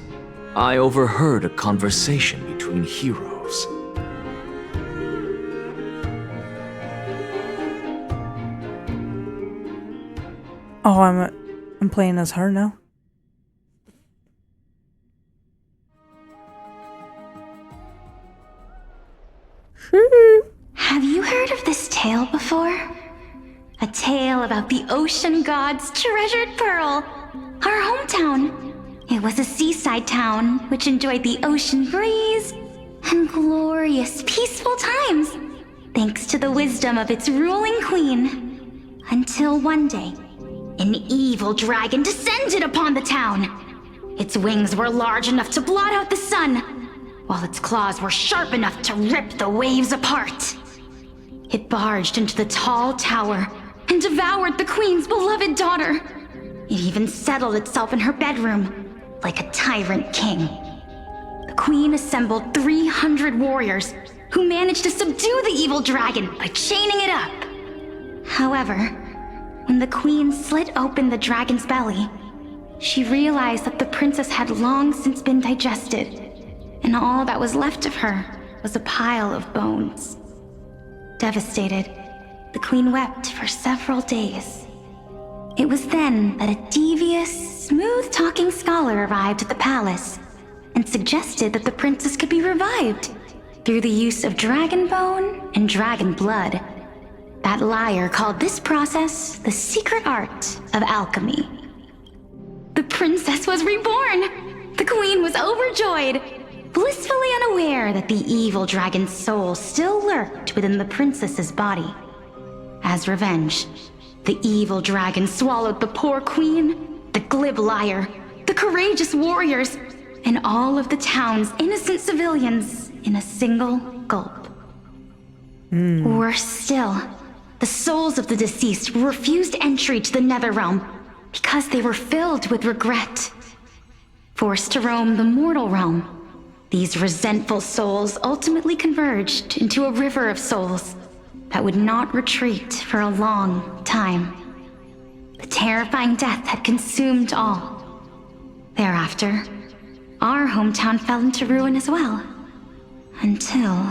I overheard a conversation between heroes. Oh, I'm playing as her now. Have you heard of this tale before? A tale about the ocean god's treasured pearl, our hometown. It was a seaside town which enjoyed the ocean breeze and glorious, peaceful times, thanks to the wisdom of its ruling queen. Until one day, an evil dragon descended upon the town. Its wings were large enough to blot out the sun, while its claws were sharp enough to rip the waves apart. It barged into the tall tower and devoured the queen's beloved daughter. It even settled itself in her bedroom, like a tyrant king. The queen assembled 300 warriors who managed to subdue the evil dragon by chaining it up. However, when the queen slit open the dragon's belly, she realized that the princess had long since been digested, and all that was left of her was a pile of bones. Devastated, the queen wept for several days. It was then that a devious, smooth-talking scholar arrived at the palace and suggested that the princess could be revived through the use of dragon bone and dragon blood. That liar called this process the secret art of alchemy. The princess was reborn! The queen was overjoyed, blissfully unaware that the evil dragon's soul still lurked within the princess's body. As revenge, the evil dragon swallowed the poor queen, the glib liar, the courageous warriors, and all of the town's innocent civilians in a single gulp. Worse still, the souls of the deceased refused entry to the Netherrealm because they were filled with regret. Forced to roam the mortal realm, these resentful souls ultimately converged into a river of souls that would not retreat for a long time. The terrifying death had consumed all. Thereafter, our hometown fell into ruin as well. Until...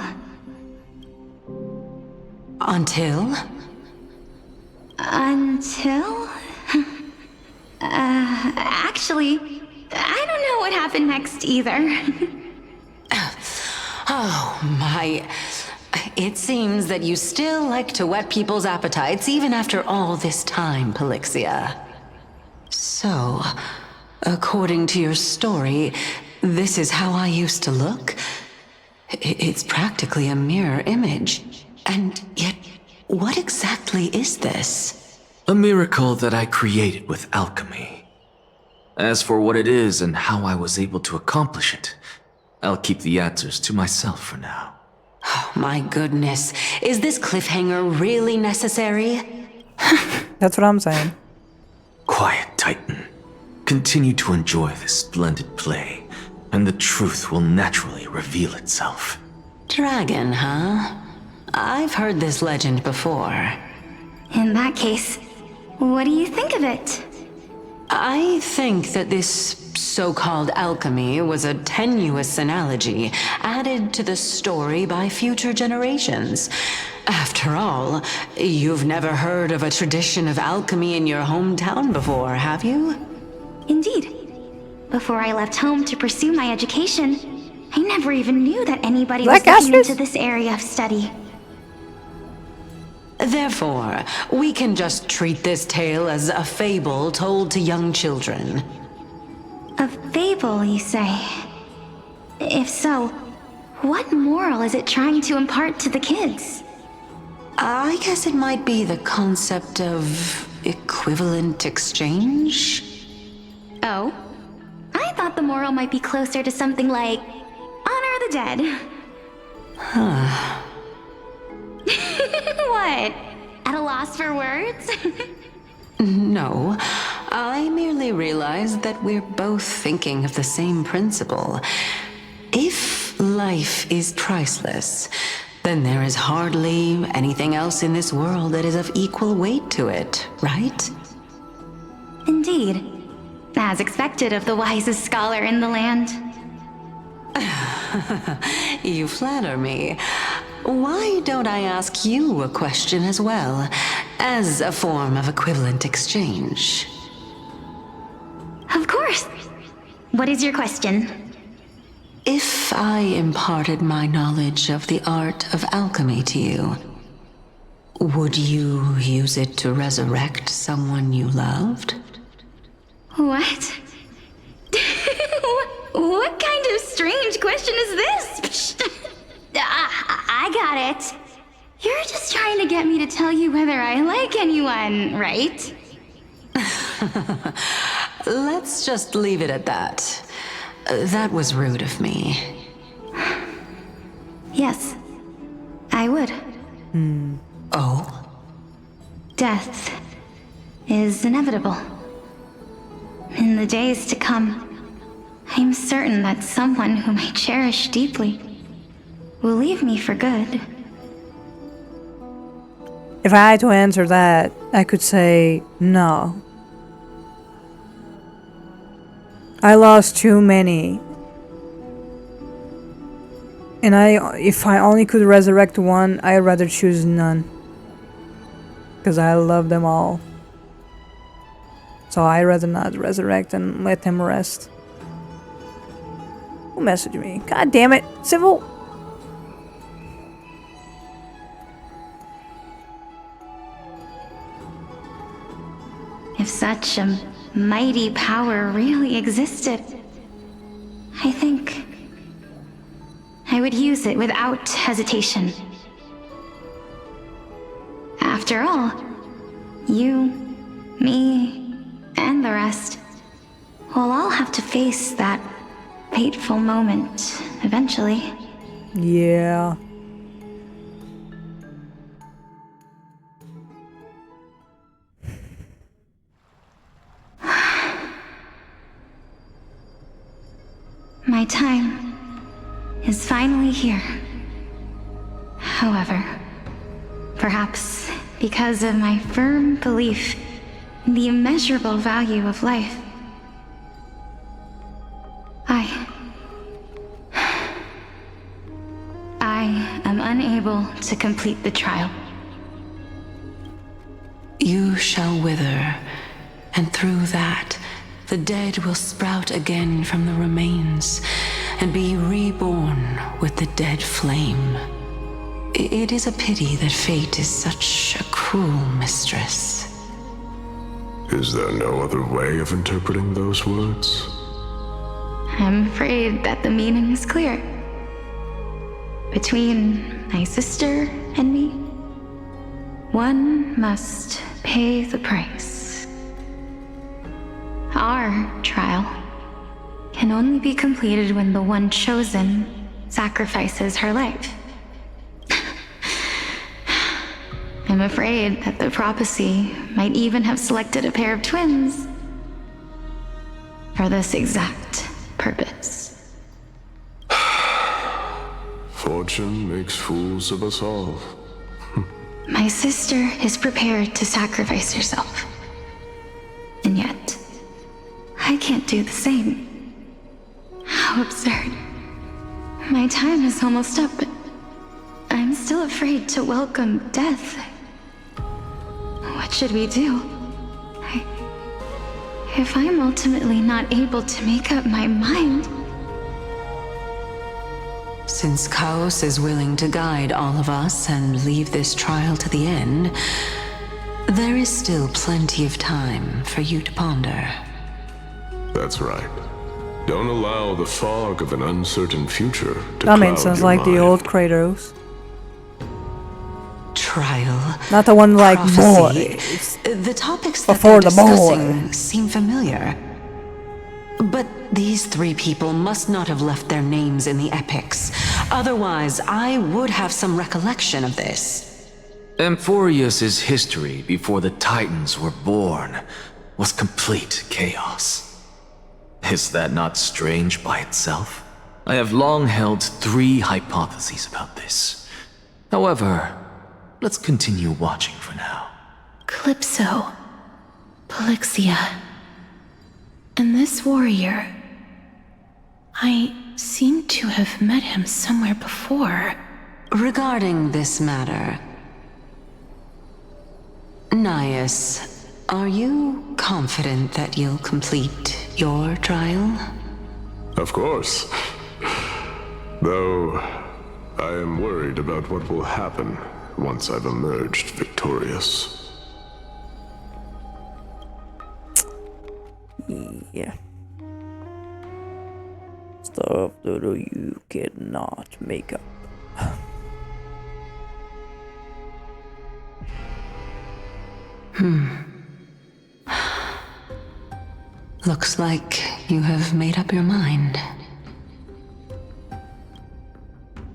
Actually, I don't know what happened next either. Oh my. It seems that you still like to whet people's appetites even after all this time, Pelixia. So, According to your story, this is how I used to look? It's practically a mirror image. And yet, what exactly is this? A miracle that I created with alchemy. As for what it is and how I was able to accomplish it, I'll keep the answers to myself for now. Oh, my goodness. Is this cliffhanger really necessary? That's what I'm saying. Quiet, Titan. Continue to enjoy this splendid play, and the truth will naturally reveal itself. Dragon, huh? I've heard this legend before. In that case, what do you think of it? I think that this so-called alchemy was a tenuous analogy added to the story by future generations. After all, you've never heard of a tradition of alchemy in your hometown before, have you? Indeed. Before I left home to pursue my education, I never even knew that anybody was looking into this area of study. Therefore, we can just treat this tale as a fable told to young children. A fable, you say? If so, what moral is it trying to impart to the kids? I guess it might be the concept of equivalent exchange? Oh? I thought the moral might be closer to something like honor the dead. Huh. What? At a loss for words? No, I merely realized that we're both thinking of the same principle. If life is priceless, then there is hardly anything else in this world that is of equal weight to it, right? Indeed. As expected of the wisest scholar in the land. You flatter me. Why don't I ask you a question as well, as a form of equivalent exchange? Of course. What is your question? If I imparted my knowledge of the art of alchemy to you, would you use it to resurrect someone you loved? What? What kind of strange question is this? I got it. You're just trying to get me to tell you whether I like anyone, right? Let's just leave it at that. That was rude of me. Yes, I would. Oh? Death is inevitable. In the days to come, I'm certain that someone whom I cherish deeply will leave me for good. If I had to answer that, I could say no. I lost too many. And if I only could resurrect one, I'd rather choose none. Because I love them all. So I'd rather not resurrect and let them rest. Who messaged me? God damn it, Civil! If such a mighty power really existed, I think I would use it without hesitation. After all, you, me, and the rest will all have to face that fateful moment eventually. Yeah. My time is finally here. However, perhaps because of my firm belief in the immeasurable value of life, I am unable to complete the trial. You shall wither, and through that, the dead will sprout again from the remains and be reborn with the dead flame. It is a pity that fate is such a cruel mistress. Is there no other way of interpreting those words? I'm afraid that the meaning is clear. Between my sister and me, one must pay the price. Our trial can only be completed when the one chosen sacrifices her life. I'm afraid that the prophecy might even have selected a pair of twins for this exact purpose. Fortune makes fools of us all. My sister is prepared to sacrifice herself. And yet, I can't do the same. How absurd. My time is almost up, but I'm still afraid to welcome death. What should we do? If I'm ultimately not able to make up my mind... Since Chaos is willing to guide all of us and leave this trial to the end, there is still plenty of time for you to ponder. That's right. Don't allow the fog of an uncertain future to That cloud sounds your like the mind. old Kratos. Trial. Not the one like prophecy. boys. The topics that Before they're the boy. discussing seem familiar. But these three people must not have left their names in the epics. Otherwise, I would have some recollection of this. AMPHOREUS' history before the Titans were born was complete chaos. Is that not strange by itself? I have long held 3 hypotheses about this. However, let's continue watching for now. Calypso, Polixia, and this warrior. I seem to have met him somewhere before. Regarding this matter, Nias, are you confident that you'll complete your trial? Of course. Though, I am worried about what will happen once I've emerged victorious. Yeah. Stuff that you cannot make up. Looks like you have made up your mind.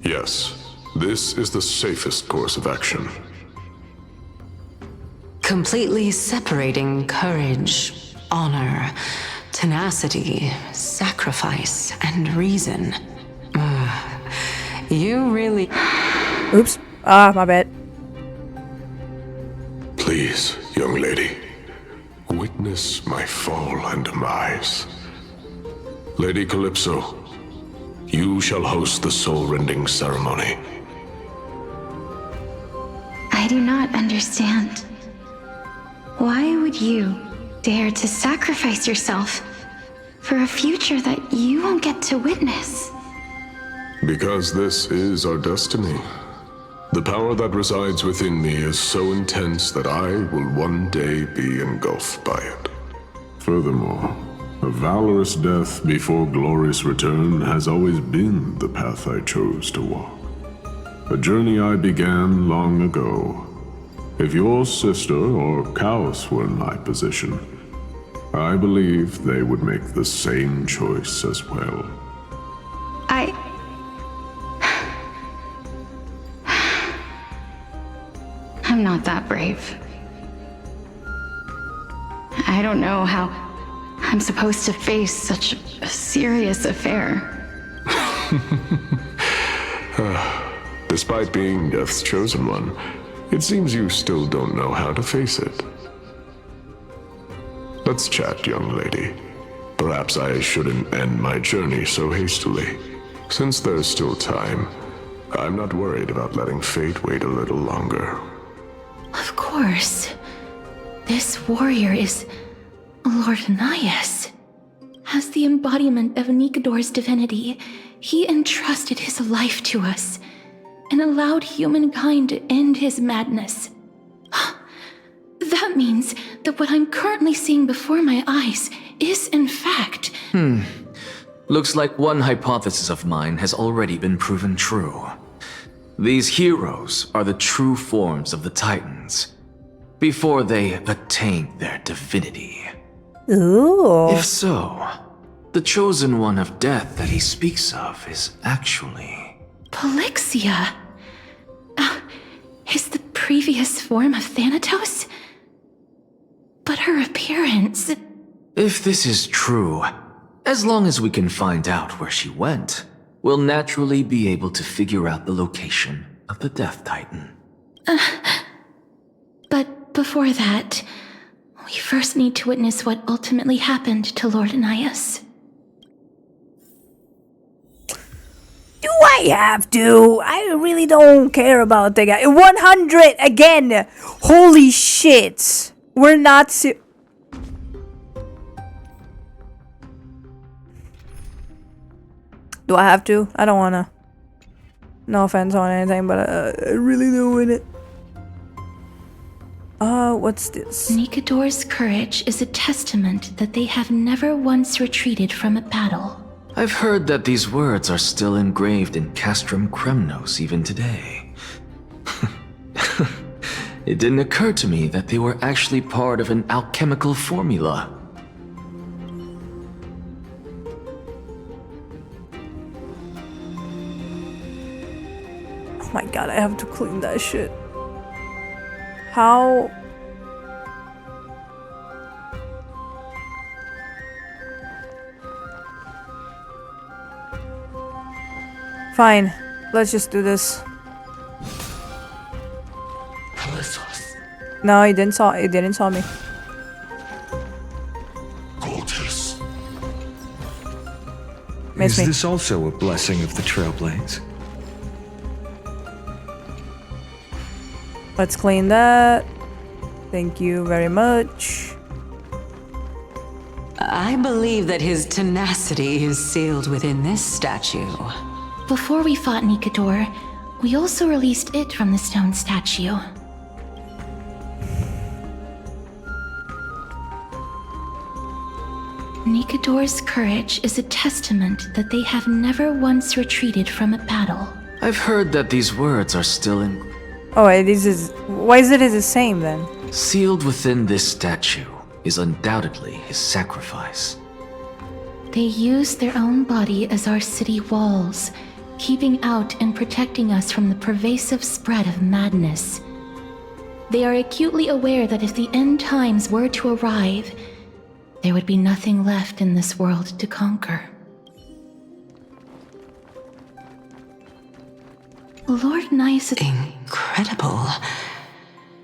Yes, this is the safest course of action. Completely separating courage, honor, tenacity, sacrifice, and reason. You really... Oops. Ah, my bad. Please, young lady, witness my fall and demise. Lady Calypso, you shall host the soul-rending ceremony. I do not understand. Why would you dare to sacrifice yourself for a future that you won't get to witness? Because this is our destiny. The power that resides within me is so intense that I will one day be engulfed by it. Furthermore, a valorous death before glorious return has always been the path I chose to walk. A journey I began long ago. If your sister or Chaos were in my position, I believe they would make the same choice as well. I'm not that brave. I don't know how I'm supposed to face such a serious affair. Despite being Death's chosen one, it seems you still don't know how to face it. Let's chat, young lady. Perhaps I shouldn't end my journey so hastily. Since there's still time, I'm not worried about letting fate wait a little longer. Of course. This warrior is Lord Nias. As the embodiment of Nikador's divinity, he entrusted his life to us and allowed humankind to end his madness. That means that what I'm currently seeing before my eyes is, in fact... Looks like one hypothesis of mine has already been proven true. These heroes are the true forms of the Titans, before they attained their divinity. Ooh. If so, the chosen one of death that he speaks of is actually... Polixia? Is the previous form of Thanatos? But her appearance... If this is true, as long as we can find out where she went, we'll naturally be able to figure out the location of the Death Titan. But before that, we first need to witness what ultimately happened to Lord Anias. Do I have to? I really don't care about the guy. 100 again! Holy shit! We're not Do I have to? I don't wanna. No offense on anything, but I really don't want it. What's this? Nikador's courage is a testament that they have never once retreated from a battle. I've heard that these words are still engraved in Castrum Kremnos even today. It didn't occur to me that they were actually part of an alchemical formula. Oh my god, I have to clean that shit. How? Fine, let's just do this. No, he didn't saw me. Miss Is me. this also a blessing of the Trailblades? Let's clean that. Thank you very much. I believe that his tenacity is sealed within this statue. Before we fought Nikador, we also released it from the stone statue. Nikador's courage is a testament that they have never once retreated from a battle. I've heard that these words are still in... Oh, it is. Why is it the same then? Sealed within this statue is undoubtedly his sacrifice. They use their own body as our city walls, keeping out and protecting us from the pervasive spread of madness. They are acutely aware that if the end times were to arrive, there would be nothing left in this world to conquer. Lord Anias... Incredible.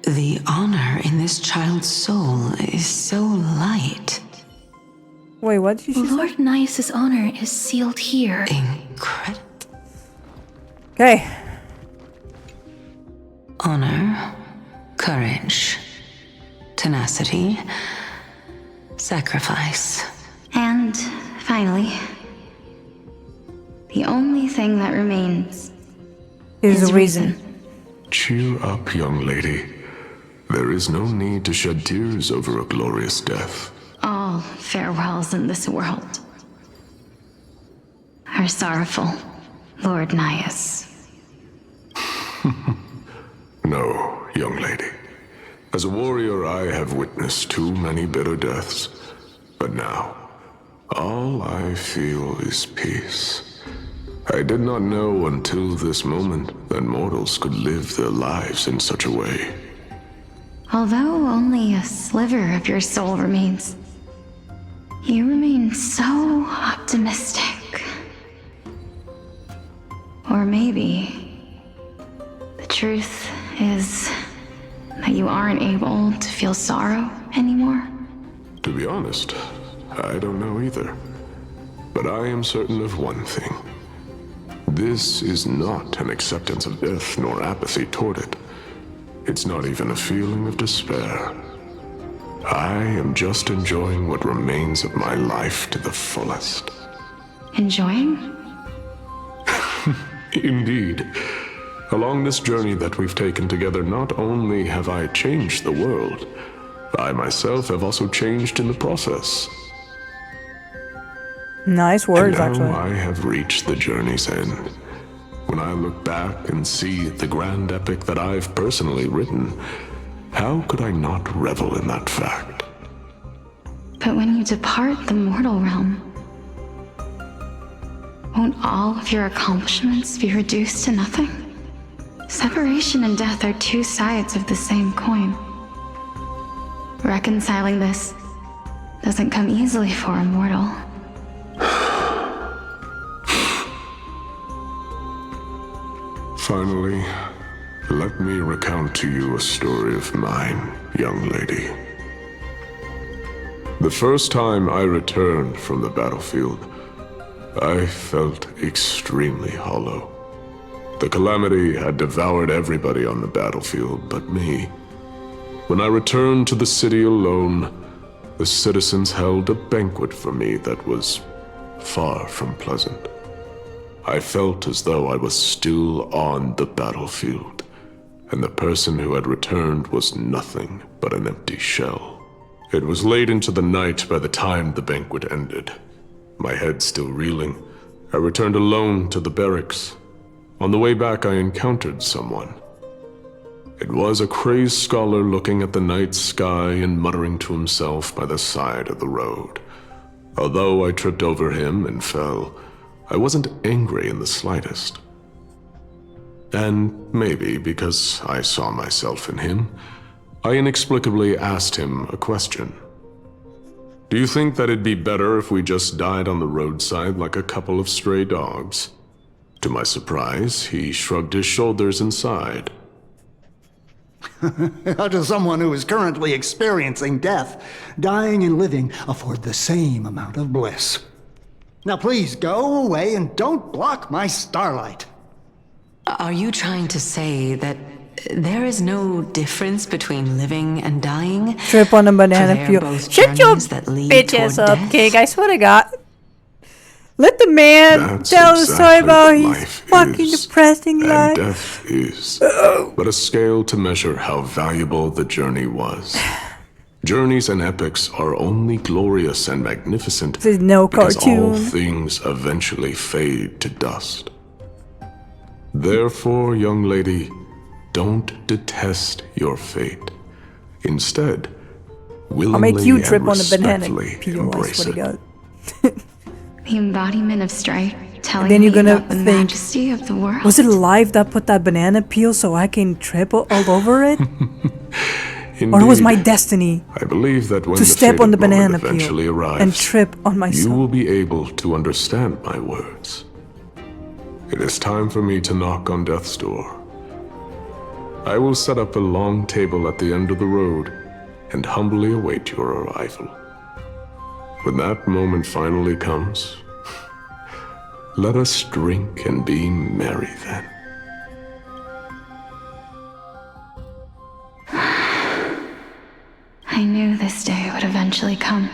The honor in this child's soul is so light. Wait, what did you say? Lord Anias' honor is sealed here. Incredible. Okay. Honor, courage, tenacity, sacrifice. And finally, the only thing that remains is reason. Cheer up, young lady. There is no need to shed tears over a glorious death. All farewells in this world are sorrowful, Lord Anias. No, young lady. As a warrior, I have witnessed too many bitter deaths. But now, all I feel is peace. I did not know until this moment that mortals could live their lives in such a way. Although only a sliver of your soul remains, you remain so optimistic. Or maybe the truth is that you aren't able to feel sorrow anymore. To be honest, I don't know either. But I am certain of one thing. This is not an acceptance of death nor apathy toward it. It's not even a feeling of despair. I am just enjoying what remains of my life to the fullest. Enjoying? Indeed. Along this journey that we've taken together, not only have I changed the world, I myself have also changed in the process. Nice words, and now actually. I have reached the journey's end. When I look back and see the grand epic that I've personally written, how could I not revel in that fact? But when you depart the mortal realm, won't all of your accomplishments be reduced to nothing? Separation and death are two sides of the same coin. Reconciling this doesn't come easily for a mortal. Finally, let me recount to you a story of mine, young lady. The first time I returned from the battlefield, I felt extremely hollow. The calamity had devoured everybody on the battlefield but me. When I returned to the city alone, the citizens held a banquet for me that was far from pleasant. I felt as though I was still on the battlefield, and the person who had returned was nothing but an empty shell. It was late into the night by the time the banquet ended. My head still reeling, I returned alone to the barracks. On the way back, I encountered someone. It was a crazed scholar looking at the night sky and muttering to himself by the side of the road. Although I tripped over him and fell, I wasn't angry in the slightest. And maybe because I saw myself in him, I inexplicably asked him a question. Do you think that it'd be better if we just died on the roadside like a couple of stray dogs? To my surprise, he shrugged his shoulders and sighed. How does someone who is currently experiencing death, dying and living, afford the same amount of bliss? Now please go away and don't block my starlight. Are you trying to say that there is no difference between living and dying? Trip on a banana peel. Shut your bitch ass up, Cake. I swear to God. Let the man tell the story about his fucking depressing life. And death is but a scale to measure how valuable the journey was. Journeys and epics are only glorious and magnificent This is no because all cartoon. things eventually fade to dust. Therefore, young lady, don't detest your fate. Instead, willingly I'll make you and trip on the banana respectfully peel. I embrace swear to it. God. The embodiment of strife, telling And then you're me gonna about the think, majesty of the world. was it live that put that banana peel so I can trip all over it? Or was my destiny I believe that when to the step on the fated moment banana eventually peel arrives, and trip on myself? you will be able to understand my words. It is time for me to knock on death's door. I will set up a long table at the end of the road and humbly await your arrival. When that moment finally comes, let us drink and be merry then. I knew this day would eventually come.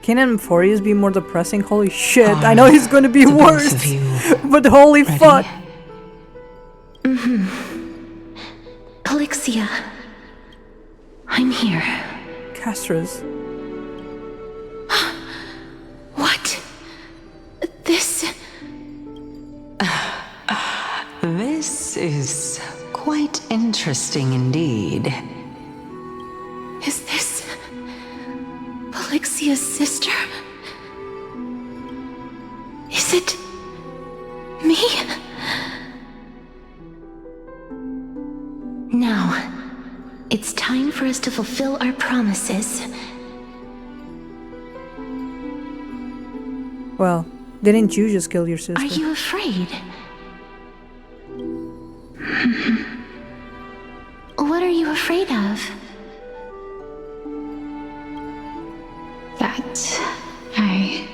Can AMPHOREUS be more depressing? Holy shit, I know he's gonna be worse. But holy fuck. Polixia, I'm here. Castras. What? This... This is quite interesting indeed. Is this... Polixia's sister? Is it... me? Now, it's time for us to fulfill our promises. Well, didn't you just kill your sister? Are you afraid? What are you afraid of? That I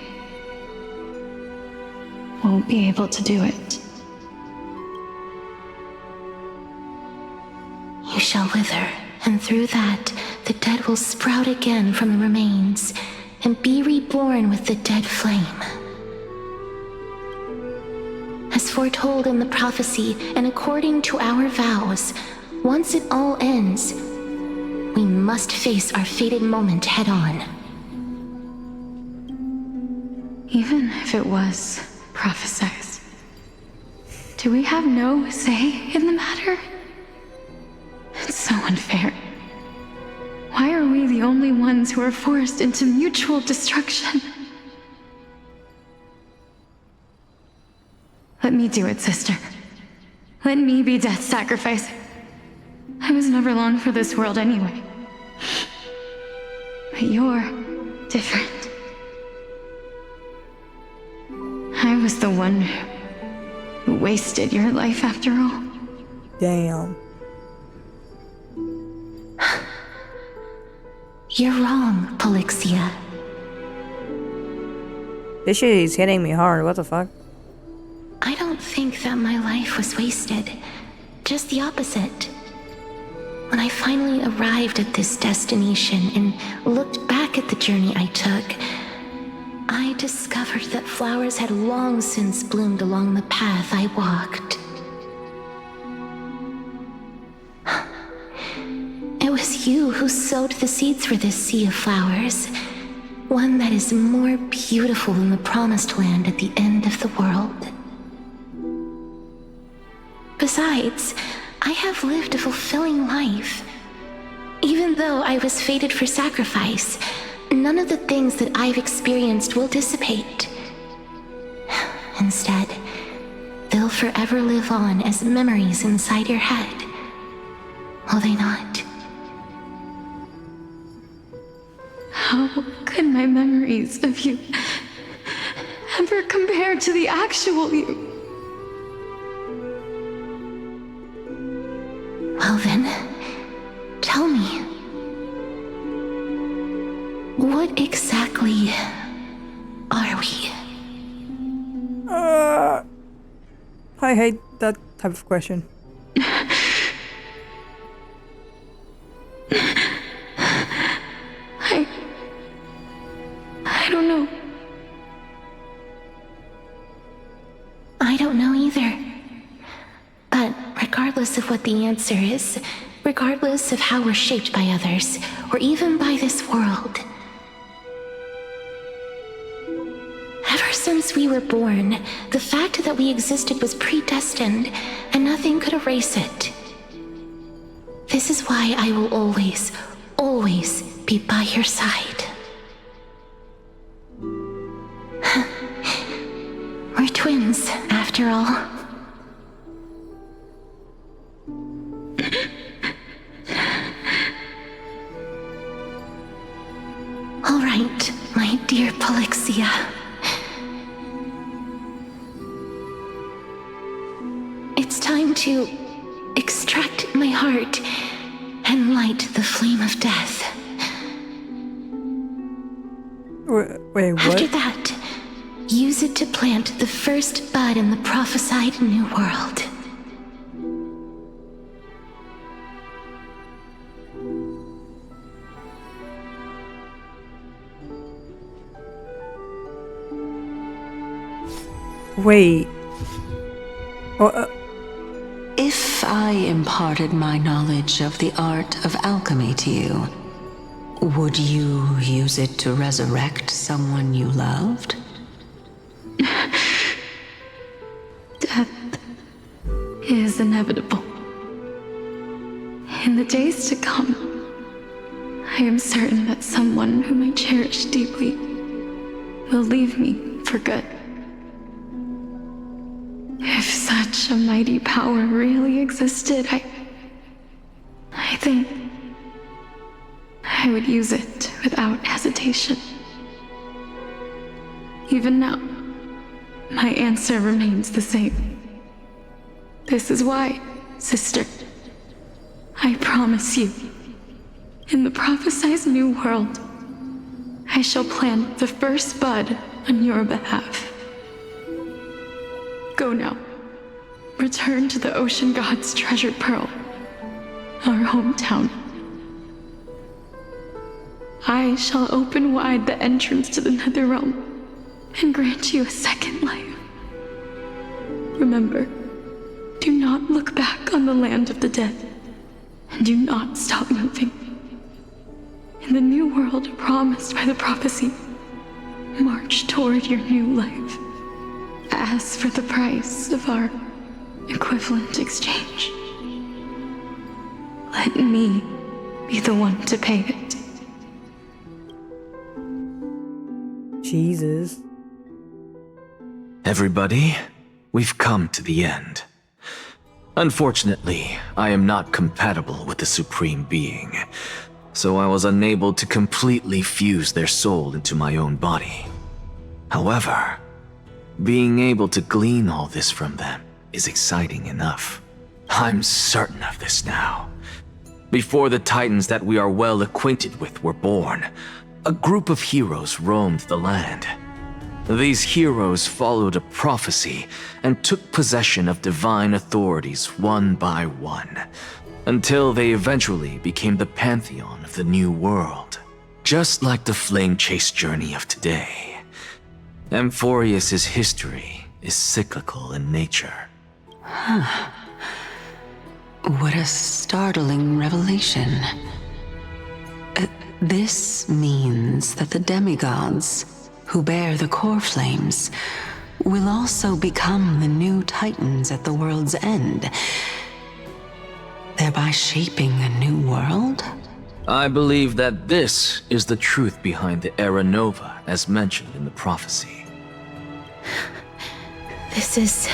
won't be able to do it. You shall wither, and through that, the dead will sprout again from the remains, and be reborn with the dead flame. As foretold in the prophecy and according to our vows, once it all ends, we must face our fated moment head on. Even if it was prophesized, do we have no say in the matter? It's so unfair. Why are we the only ones who are forced into mutual destruction? Let me do it, sister. Let me be death's sacrifice. I was never long for this world anyway. But you're different. I was the one who wasted your life after all. Damn. You're wrong, Polixia. This shit is hitting me hard. What the fuck? I don't think that my life was wasted. Just the opposite. When I finally arrived at this destination and looked back at the journey I took, I discovered that flowers had long since bloomed along the path I walked. It was you who sowed the seeds for this sea of flowers, one that is more beautiful than the promised land at the end of the world. Besides, I have lived a fulfilling life. Even though I was fated for sacrifice, none of the things that I've experienced will dissipate. Instead, they'll forever live on as memories inside your head. Will they not? How could my memories of you ever compare to the actual you? Well then, tell me, what exactly are we? I hate that type of question. I don't know. I don't know either. But regardless of what the answer is, regardless of how we're shaped by others, or even by this world, ever since we were born, the fact that we existed was predestined, and nothing could erase it. This is why I will always, always be by your side. We're twins, after all. All right, my dear Polixia. It's time to extract my heart and light the flame of death. Wait, what? After that, use it to plant the first bud in the prophesied new world. Wait. If I imparted my knowledge of the art of alchemy to you, would you use it to resurrect someone you loved? Death is inevitable. In the days to come, I am certain that someone whom I cherish deeply will leave me for good. If such a mighty power really existed, I think I would use it without hesitation. Even now, my answer remains the same. This is why, sister, I promise you, in the prophesied new world, I shall plant the first bud on your behalf. Go now. Return to the ocean god's treasured pearl, our hometown. I shall open wide the entrance to the Netherrealm and grant you a second life. remember, do not look back on the land of the dead, and do not stop moving. In the new world promised by the prophecy, march toward your new life. Ask for the price of our equivalent exchange. Let me be the one to pay it. Jesus. Everybody, we've come to the end. Unfortunately, I am not compatible with the Supreme Being, so I was unable to completely fuse their soul into my own body. However, being able to glean all this from them is exciting enough. I'm certain of this now. Before the Titans that we are well acquainted with were born, a group of heroes roamed the land. These heroes followed a prophecy and took possession of divine authorities one by one, until they eventually became the pantheon of the new world. Just like the flame chase journey of today, AMPHOREUS' history is cyclical in nature. Huh. What a startling revelation. This means that the demigods, who bear the core flames, will also become the new Titans at the world's end, thereby shaping a new world? I believe that this is the truth behind the Era Nova as mentioned in the prophecy. This is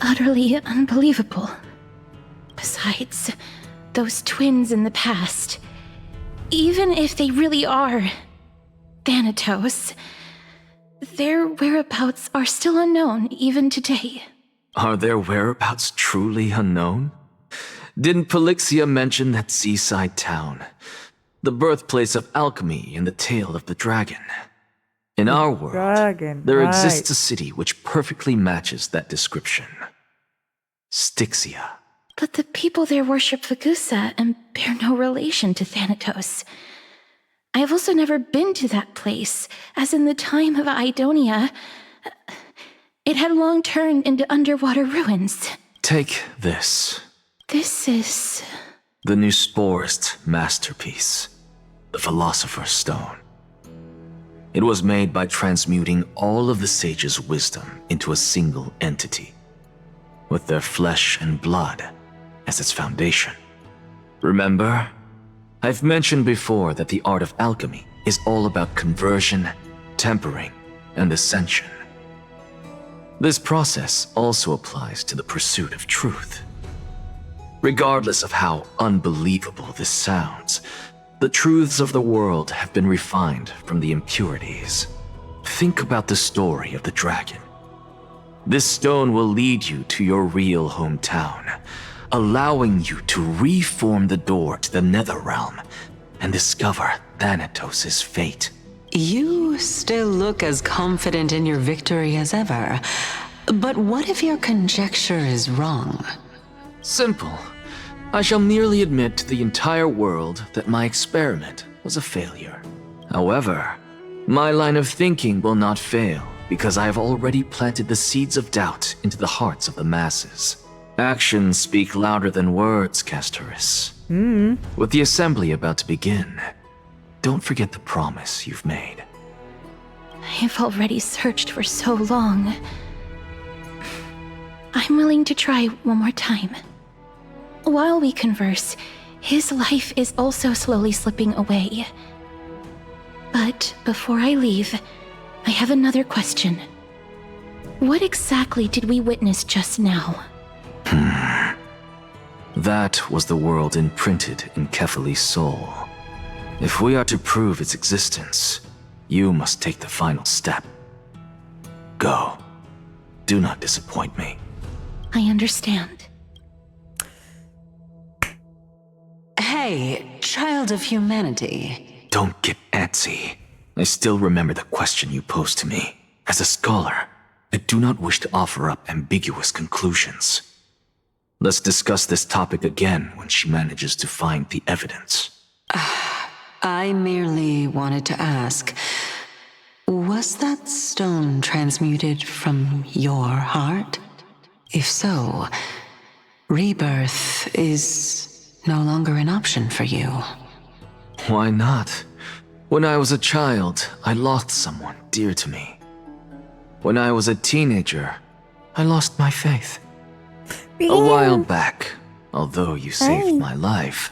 utterly unbelievable. Besides, those twins in the past, even if they really are Thanatos, their whereabouts are still unknown even today. Are their whereabouts truly unknown? Didn't Polixia mention that seaside town, the birthplace of alchemy in the tale of the dragon? In our world, there exists a city which perfectly matches that description. Styxia. But the people there worship Vagusa and bear no relation to Thanatos. I have also never been to that place, as in the time of Idonia, it had long turned into underwater ruins. Take this. This is... the new Sporist masterpiece, the Philosopher's Stone. It was made by transmuting all of the sage's wisdom into a single entity, with their flesh and blood as its foundation. Remember, I've mentioned before that the art of alchemy is all about conversion, tempering, and ascension. This process also applies to the pursuit of truth. Regardless of how unbelievable this sounds, the truths of the world have been refined from the impurities. Think about the story of the dragon. This stone will lead you to your real hometown, allowing you to reform the door to the nether realm and discover Thanatos' fate. You still look as confident in your victory as ever, but what if your conjecture is wrong? Simple. I shall merely admit to the entire world that my experiment was a failure. However, my line of thinking will not fail because I have already planted the seeds of doubt into the hearts of the masses. Actions speak louder than words, Castorus. With the assembly about to begin, don't forget the promise you've made. I have already searched for so long. I'm willing to try one more time. While we converse, his life is also slowly slipping away. But before I leave, I have another question. What exactly did we witness just now? That was the world imprinted in Kefali's soul. If we are to prove its existence, you must take the final step. Go. Do not disappoint me. I understand. Hey, child of humanity. Don't get antsy. I still remember the question you posed to me. As a scholar, I do not wish to offer up ambiguous conclusions. Let's discuss this topic again when she manages to find the evidence. I merely wanted to ask, Was that stone transmuted from your heart? If so, rebirth is no longer an option for you. Why not? When I was a child, I lost someone dear to me. When I was a teenager, I lost my faith. A while back, although you saved my life,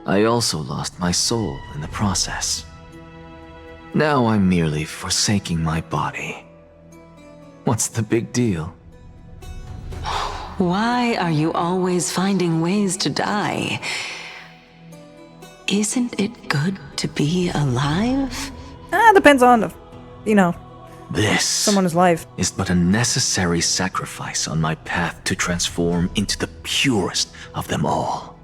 I also lost my soul in the process. Now I'm merely forsaking my body. What's the big deal? Why are you always finding ways to die? Isn't it good to be alive? Depends on, This someone's life. is but a necessary sacrifice on my path to transform into the purest of them all.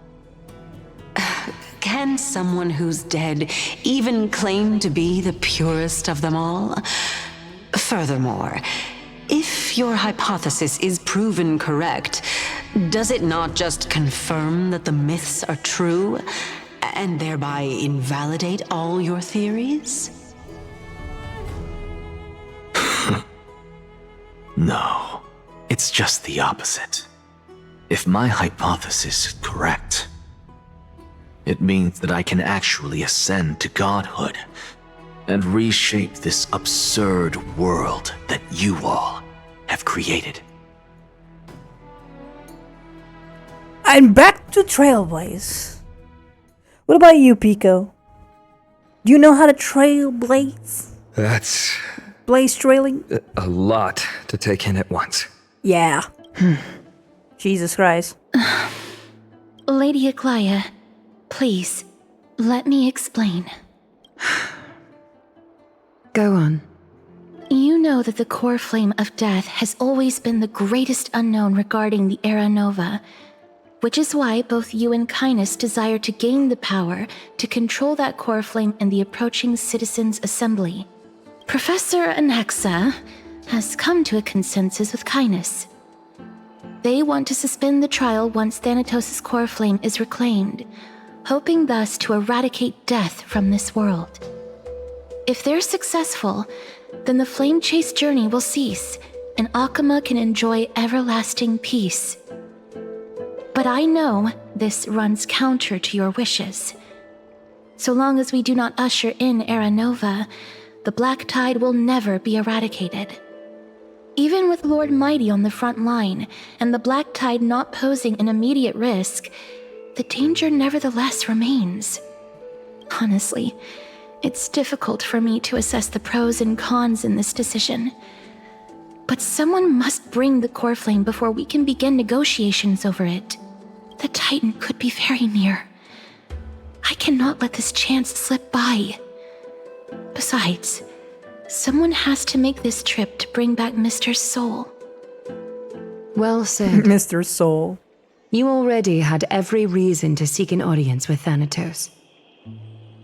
Can someone who's dead even claim to be the purest of them all? Furthermore, if your hypothesis is proven correct, does it not just confirm that the myths are true, and thereby invalidate all your theories? No, it's just the opposite. If my hypothesis is correct, it means that I can actually ascend to godhood and reshape this absurd world that you all have created. And back to Trailblaze. What about you, Pico? Do you know how to trailblaze? That's Blaze trailing? a lot to take in at once. Yeah. Jesus Christ. Lady Aglaya, please, let me explain. Go on. You know that the core flame of death has always been the greatest unknown regarding the Era Nova, which is why both you and Kindness desire to gain the power to control that core flame in the approaching Citizens' Assembly. Professor Anaxa has come to a consensus with Kindness. They want to suspend the trial once Thanatos' core flame is reclaimed, hoping thus to eradicate death from this world. If they're successful, then the flame chase journey will cease, and Akama can enjoy everlasting peace. But I know this runs counter to your wishes. So long as we do not usher in Era Nova, the Black Tide will never be eradicated. Even with Lord Mighty on the front line, and the Black Tide not posing an immediate risk, the danger nevertheless remains. Honestly, it's difficult for me to assess the pros and cons in this decision. But someone must bring the core flame before we can begin negotiations over it. The Titan could be very near. I cannot let this chance slip by. Besides, someone has to make this trip to bring back Mr. Soul. Well said. Mr. Soul. You already had every reason to seek an audience with Thanatos.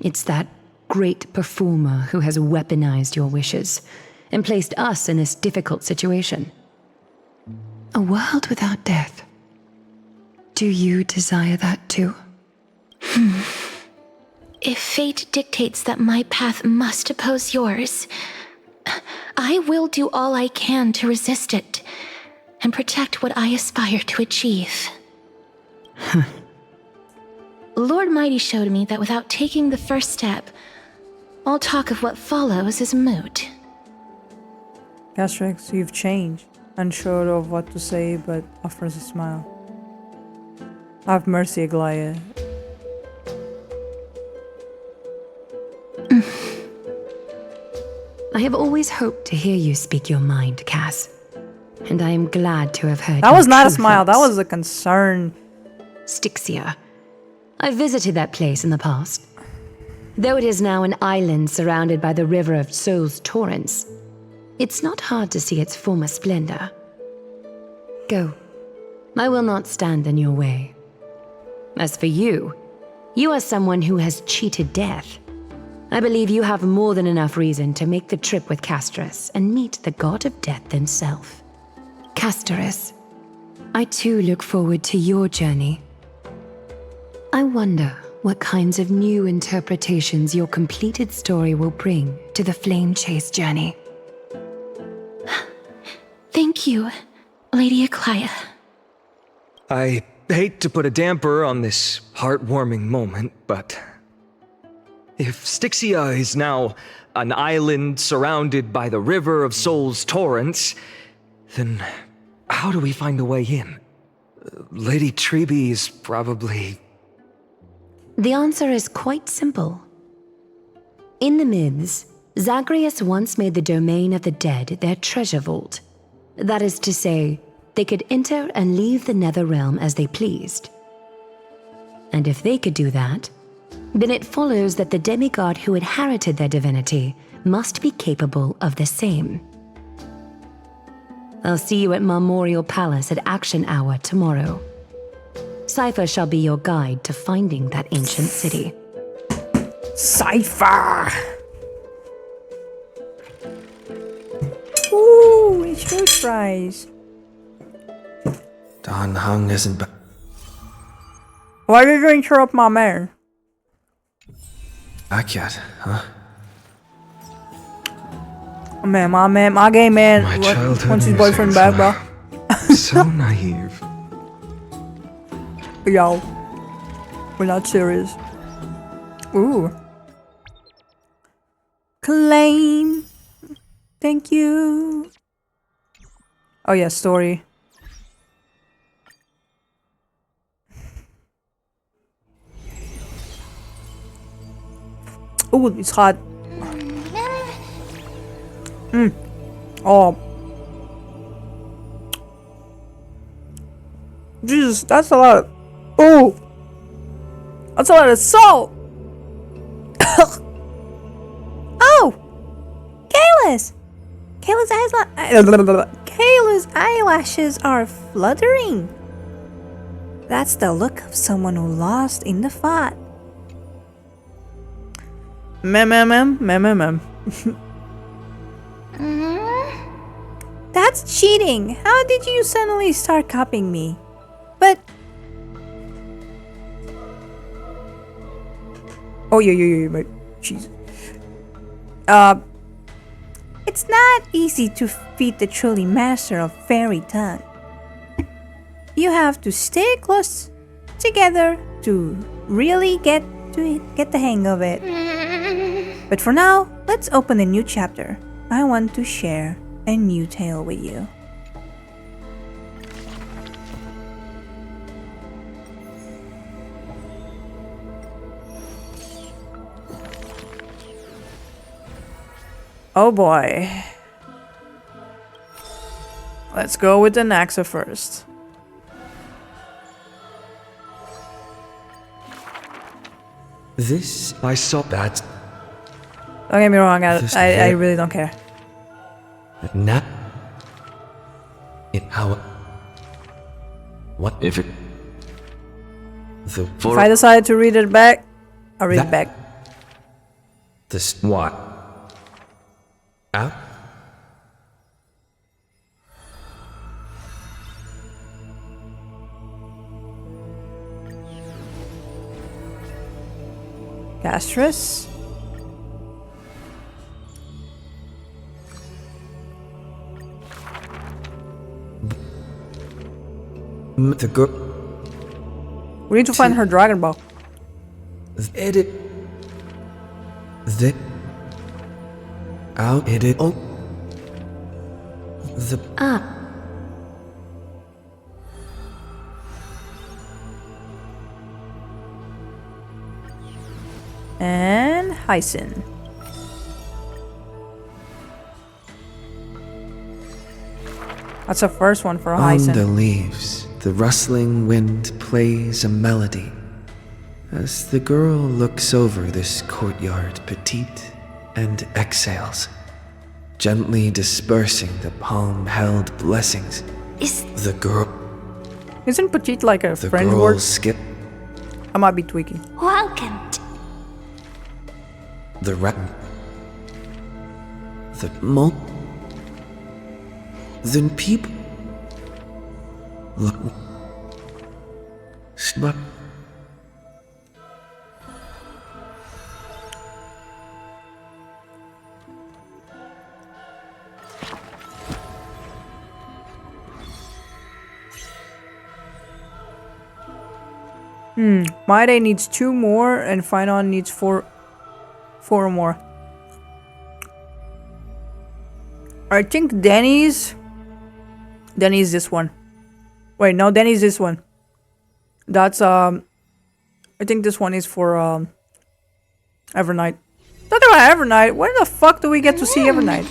It's that great performer who has weaponized your wishes and placed us in this difficult situation. A world without death. Do you desire that too? If fate dictates that my path must oppose yours, I will do all I can to resist it and protect what I aspire to achieve. Lord Mighty showed me that without taking the first step, all talk of what follows is moot. Castrix, you've changed. Unsure of what to say, but offers a smile. Have mercy, Aglaya. I have always hoped to hear you speak your mind, Cass. And I am glad to have heard That was your not a true smile, that thoughts. was a concern. Styxia. I visited that place in the past. Though it is now an island surrounded by the river of Soul's torrents, it's not hard to see its former splendor. Go. I will not stand in your way. As for you, you are someone who has cheated death. I believe you have more than enough reason to make the trip with Castrus and meet the god of death himself. Castrus, I too look forward to your journey. I wonder what kinds of new interpretations your completed story will bring to the Flame Chase journey. Thank you, Lady Aklaya. I hate to put a damper on this heartwarming moment, but if Styxia is now an island surrounded by the River of Souls torrents, then how do we find a way in? Lady Treby is probably... The answer is quite simple. In the myths, Zagreus once made the domain of the dead their treasure vault. That is to say, they could enter and leave the nether realm as they pleased. And if they could do that, then it follows that the demigod who inherited their divinity must be capable of the same. I'll see you at Marmorial Palace at Action Hour tomorrow. Cypher shall be your guide to finding that ancient city. Cypher! Ooh, it's your fries. Dan Heng isn't back. Why did you interrupt my man? Back yet, huh? Man, my gay man wants his boyfriend back, bro. So naive. Yo, we're not serious. Ooh. Claim. Thank you. Oh yeah, story. Ooh, it's hot. Oh. Jesus, that's a lot of... Ooh. That's a lot of salt. Oh. Kayla's eyelashes are fluttering. That's the look of someone who lost in the fight. Mem. That's cheating. How did you suddenly start copying me? But... Oh, yeah, but... Jeez. It's not easy to defeat the truly master of fairy tongue. You have to stay close together to really get the hang of it. But for now, let's open a new chapter. I want to share a new tale with you. Oh boy. Let's go with the Naxa first. This I saw that. Don't get me wrong, I really don't care. Now, how? What if it? If I decide to read it back, I'll read it back. This what? Out? Gastrus. The girl. We need to find her Dragon Ball. Edit. The. Out. Edit. Oh. The. Ah. And Hyson. That's the first one for Hyson. On the leaves, the rustling wind plays a melody. As the girl looks over this courtyard petite and exhales, gently dispersing the palm-held blessings. Is the girl... Isn't petite like a the French girl word? skip I might be tweaking. welcome to the rat. The mo. Then people look. But Maide needs 2 more and Finon needs 4 more. I think Danny's this one. Wait, no, Danny's this one. That's I think this one is for Evernight. Talking about Evernight, where the fuck do we get to see Evernight?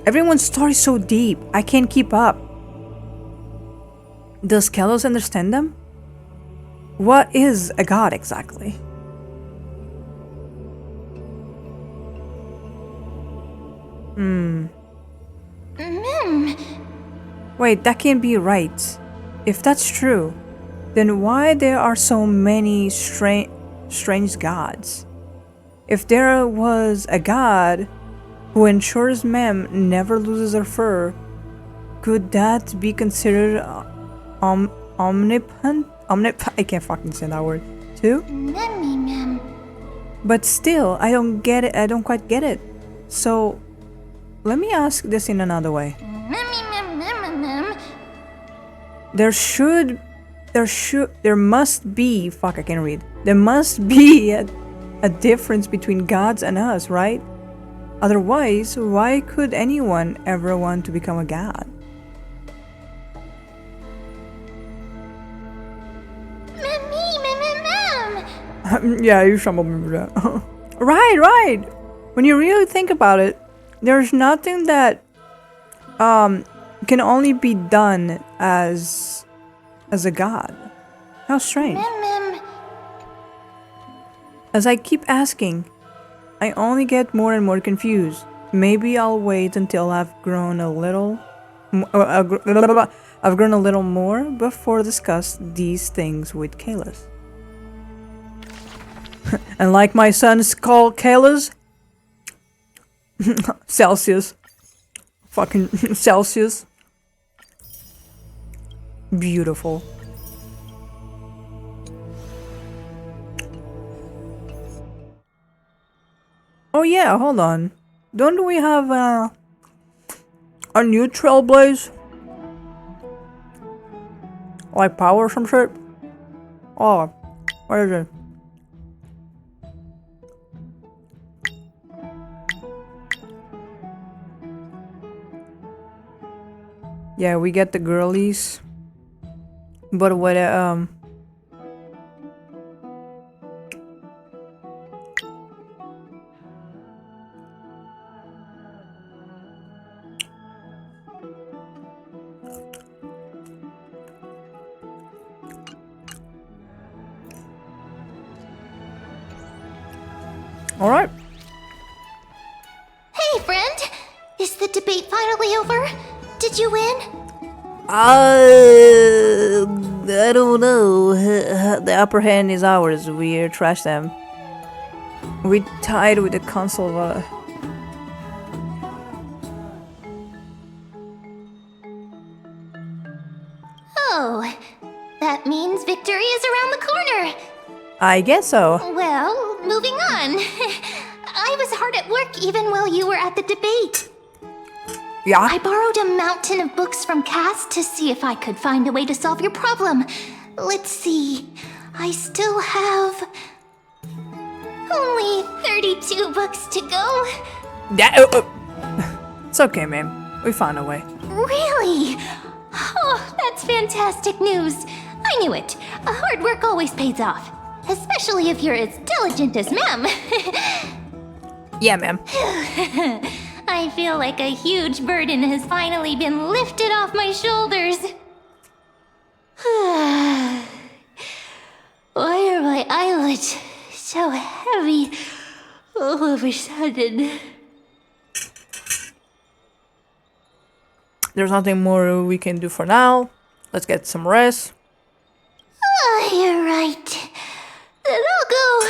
Everyone's story is so deep, I can't keep up. Does Kalos understand them? What is a god exactly? Wait, that can't be right. If that's true, then why there are so many strange gods? If there was a god who ensures Mem never loses her fur, could that be considered omnipotent? I can't fucking say that word. Too? But still, I don't get it. I don't quite get it. So, let me ask this in another way. There must be, fuck, I can't read. There must be a difference between gods and us, right? Otherwise, why could anyone ever want to become a god? Yeah, you should remember that. Right. When you really think about it, there's nothing that can only be done as a god. How strange. As I keep asking, I only get more and more confused. Maybe I'll wait until I've grown a little more before discuss these things with Kalos. And like my son's called Kalos, Celsius. Fucking Celsius. Beautiful. Oh yeah, hold on. Don't we have a new Trailblaze? Like power or some shit? Oh, where is it? Yeah, we get the girlies. But what all right. Hey, friend! Is the debate finally over? Did you win? I don't know. The upper hand is ours. We trashed them. We tied with the console of Oh, that means victory is around the corner. I guess so. Well, moving on. I was hard at work even while you were at the debate. Yeah? I borrowed a mountain of books from Cass to see if I could find a way to solve your problem. Let's see. I still have only 32 books to go. It's okay, man. We found a way. Really? Oh, that's fantastic news. I knew it. Hard work always pays off. Especially if you're as diligent as Ma'am. Yeah, ma'am. I feel like a huge burden has finally been lifted off my shoulders. Why are my eyelids so heavy all of a sudden? There's nothing more we can do for now. Let's get some rest. Oh, you're right. Then I'll go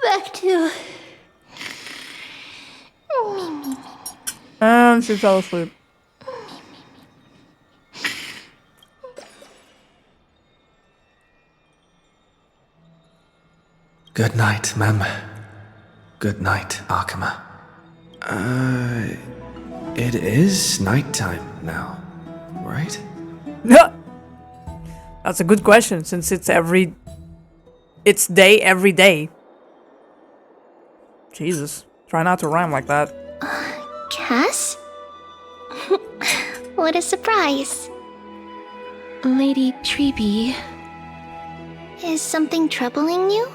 back to... And she fell asleep. Good night, Mem. Good night, Akama. It is nighttime now, right? That's a good question, since it's day every day. Jesus. Try not to rhyme like that. Cass? What a surprise. Lady Treeby. Is something troubling you?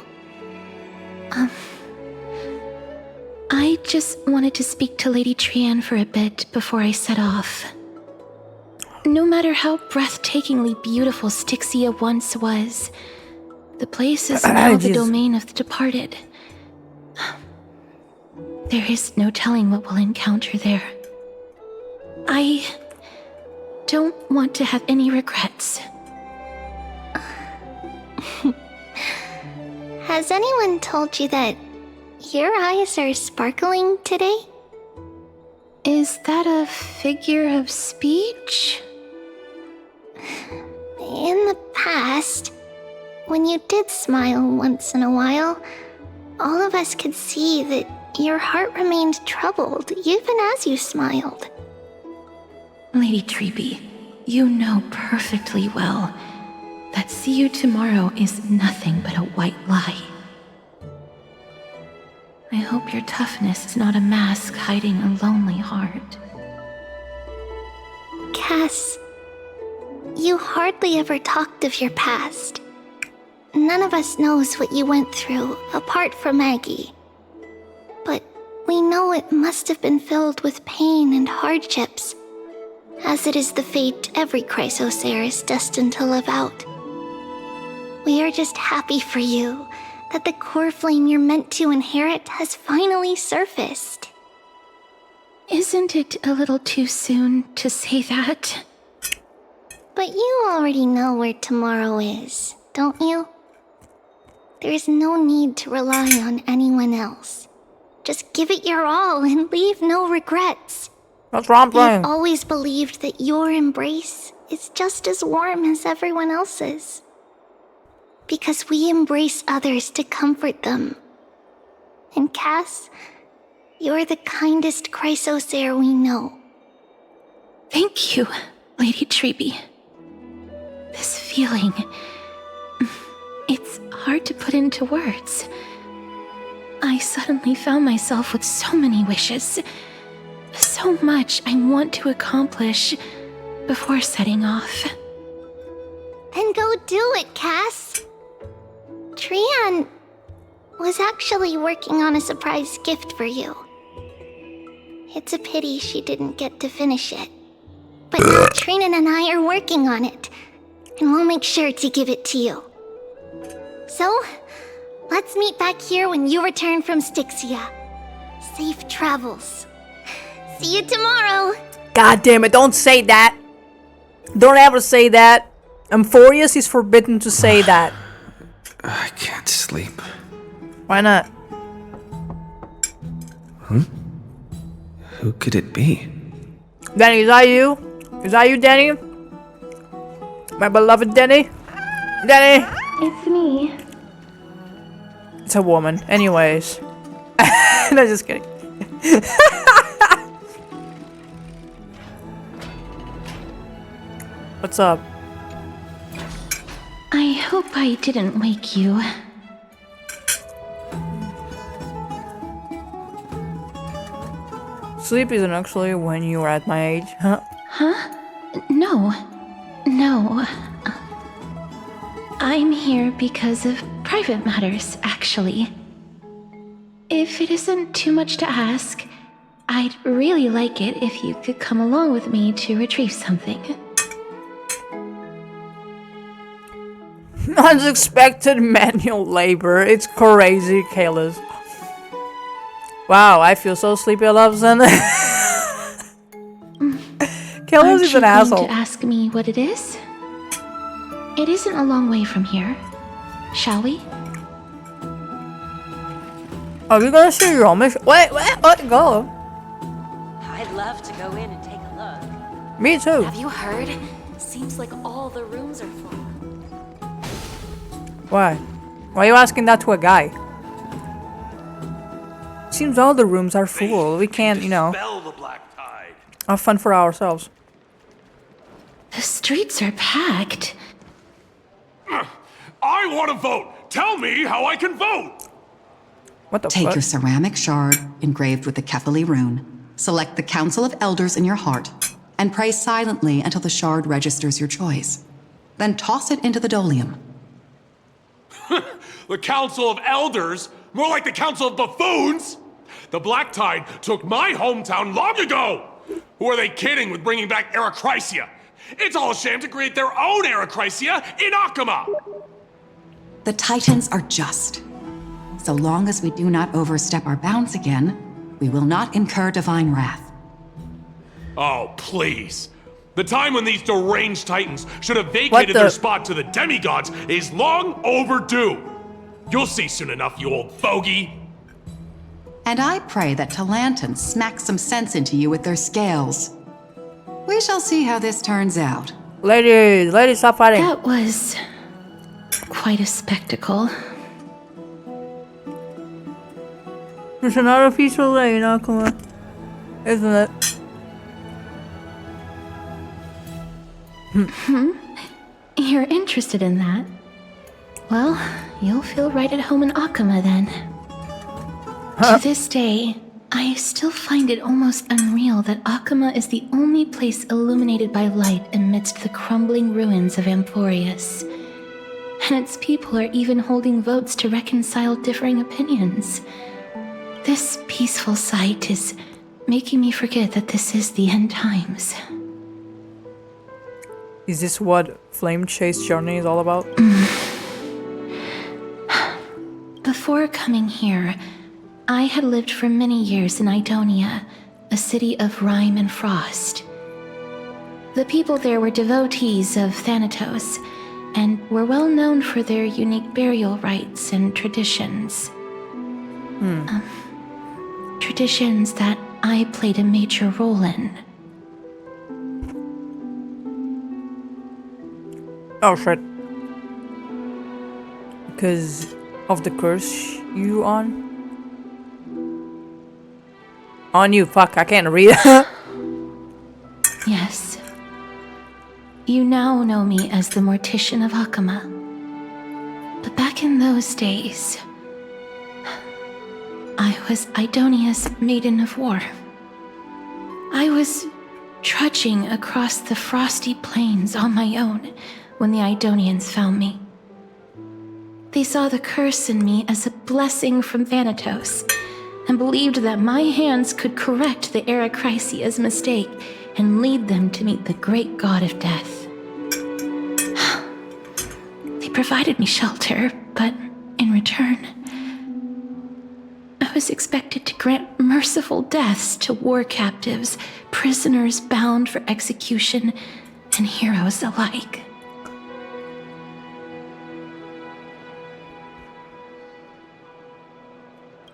I just wanted to speak to Lady Trian for a bit before I set off. No matter how breathtakingly beautiful Styxia once was, the place is now the domain of the departed. There is no telling what we'll encounter there. I don't want to have any regrets. Has anyone told you that your eyes are sparkling today? Is that a figure of speech? In the past, when you did smile once in a while, all of us could see that your heart remained troubled even as you smiled. Lady Treeby, you know perfectly well that see you tomorrow is nothing but a white lie. I hope your toughness is not a mask hiding a lonely heart. Cass, you hardly ever talked of your past. None of us knows what you went through, apart from Maggie. But we know it must have been filled with pain and hardships, as it is the fate every Chrysos heir is destined to live out. We are just happy for you that the core flame you're meant to inherit has finally surfaced. Isn't it a little too soon to say that? But you already know where tomorrow is, don't you? There is no need to rely on anyone else. Just give it your all and leave no regrets. That's what I'm playing. I've always believed that your embrace is just as warm as everyone else's. Because we embrace others to comfort them. And Cass, you're the kindest Chrysos heir we know. Thank you, Lady Treeby. This feeling... it's hard to put into words. I suddenly found myself with so many wishes. So much I want to accomplish before setting off. Then go do it, Cass. Trian was actually working on a surprise gift for you. It's a pity she didn't get to finish it. But now Trinan and I are working on it, and we'll make sure to give it to you. So, let's meet back here when you return from Styxia. Safe travels. See you tomorrow. God damn it, don't say that. Don't ever say that. AMPHOREUS is forbidden to say that. I can't sleep. Why not? Who could it be? Danny, is that you? Is that you, Danny? My beloved Danny? Danny? It's me. It's a woman. Anyways. No, just kidding. What's up? I hope I didn't wake you. Sleep isn't actually when you are at my age, huh? Huh? No. No. I'm here because of private matters, actually. If it isn't too much to ask, I'd really like it if you could come along with me to retrieve something. Unexpected manual labor. It's crazy, Kayla's. Wow, I feel so sleepy, Loveson. Kayla's is an asshole. To ask me what it is? It isn't a long way from here. Shall we? Are you gonna see your own mission? Wait, go. I'd love to go in and take a look. Me too. Have you heard? Seems like all the rooms are full. Why? Why are you asking that to a guy? Seems all the rooms are full. We can't, have fun for ourselves. The streets are packed. I want to vote! Tell me how I can vote! What the Take fuck? your ceramic shard engraved with the Kefali rune, select the Council of Elders in your heart, and pray silently until the shard registers your choice. Then toss it into the dolium. The Council of Elders? More like the Council of Buffoons! The Black Tide took my hometown long ago! Who are they kidding with bringing back Eracrysia? It's all a sham to create their own Eracrysia in Akama! The Titans are just. So long as we do not overstep our bounds again, we will not incur divine wrath. Oh, please. The time when these deranged Titans should have vacated their spot to the demigods is long overdue. You'll see soon enough, you old fogey. And I pray that Talanton smacks some sense into you with their scales. We shall see how this turns out. Ladies, stop fighting. That was quite a spectacle. It's another peaceful day, Akuma. Isn't it? You're interested in that? Well, you'll feel right at home in Akama then. To this day, I still find it almost unreal that Akama is the only place illuminated by light amidst the crumbling ruins of AMPHOREUS. And its people are even holding votes to reconcile differing opinions. This peaceful sight is making me forget that this is the end times. Is this what Flame Chase Journey is all about? Before coming here, I had lived for many years in Idonia, a city of rime and frost. The people there were devotees of Thanatos, and were well known for their unique burial rites and traditions. Traditions that I played a major role in. Oh shit. Because of the curse you on? On you, fuck, I can't read. Yes. You now know me as the Mortician of Akama. But back in those days, I was Idonia's Maiden of War. I was trudging across the frosty plains on my own when the Idonians found me. They saw the curse in me as a blessing from Thanatos, and believed that my hands could correct the Eracrysia's mistake and lead them to meet the great god of death. They provided me shelter, but in return, I was expected to grant merciful deaths to war captives, prisoners bound for execution, and heroes alike.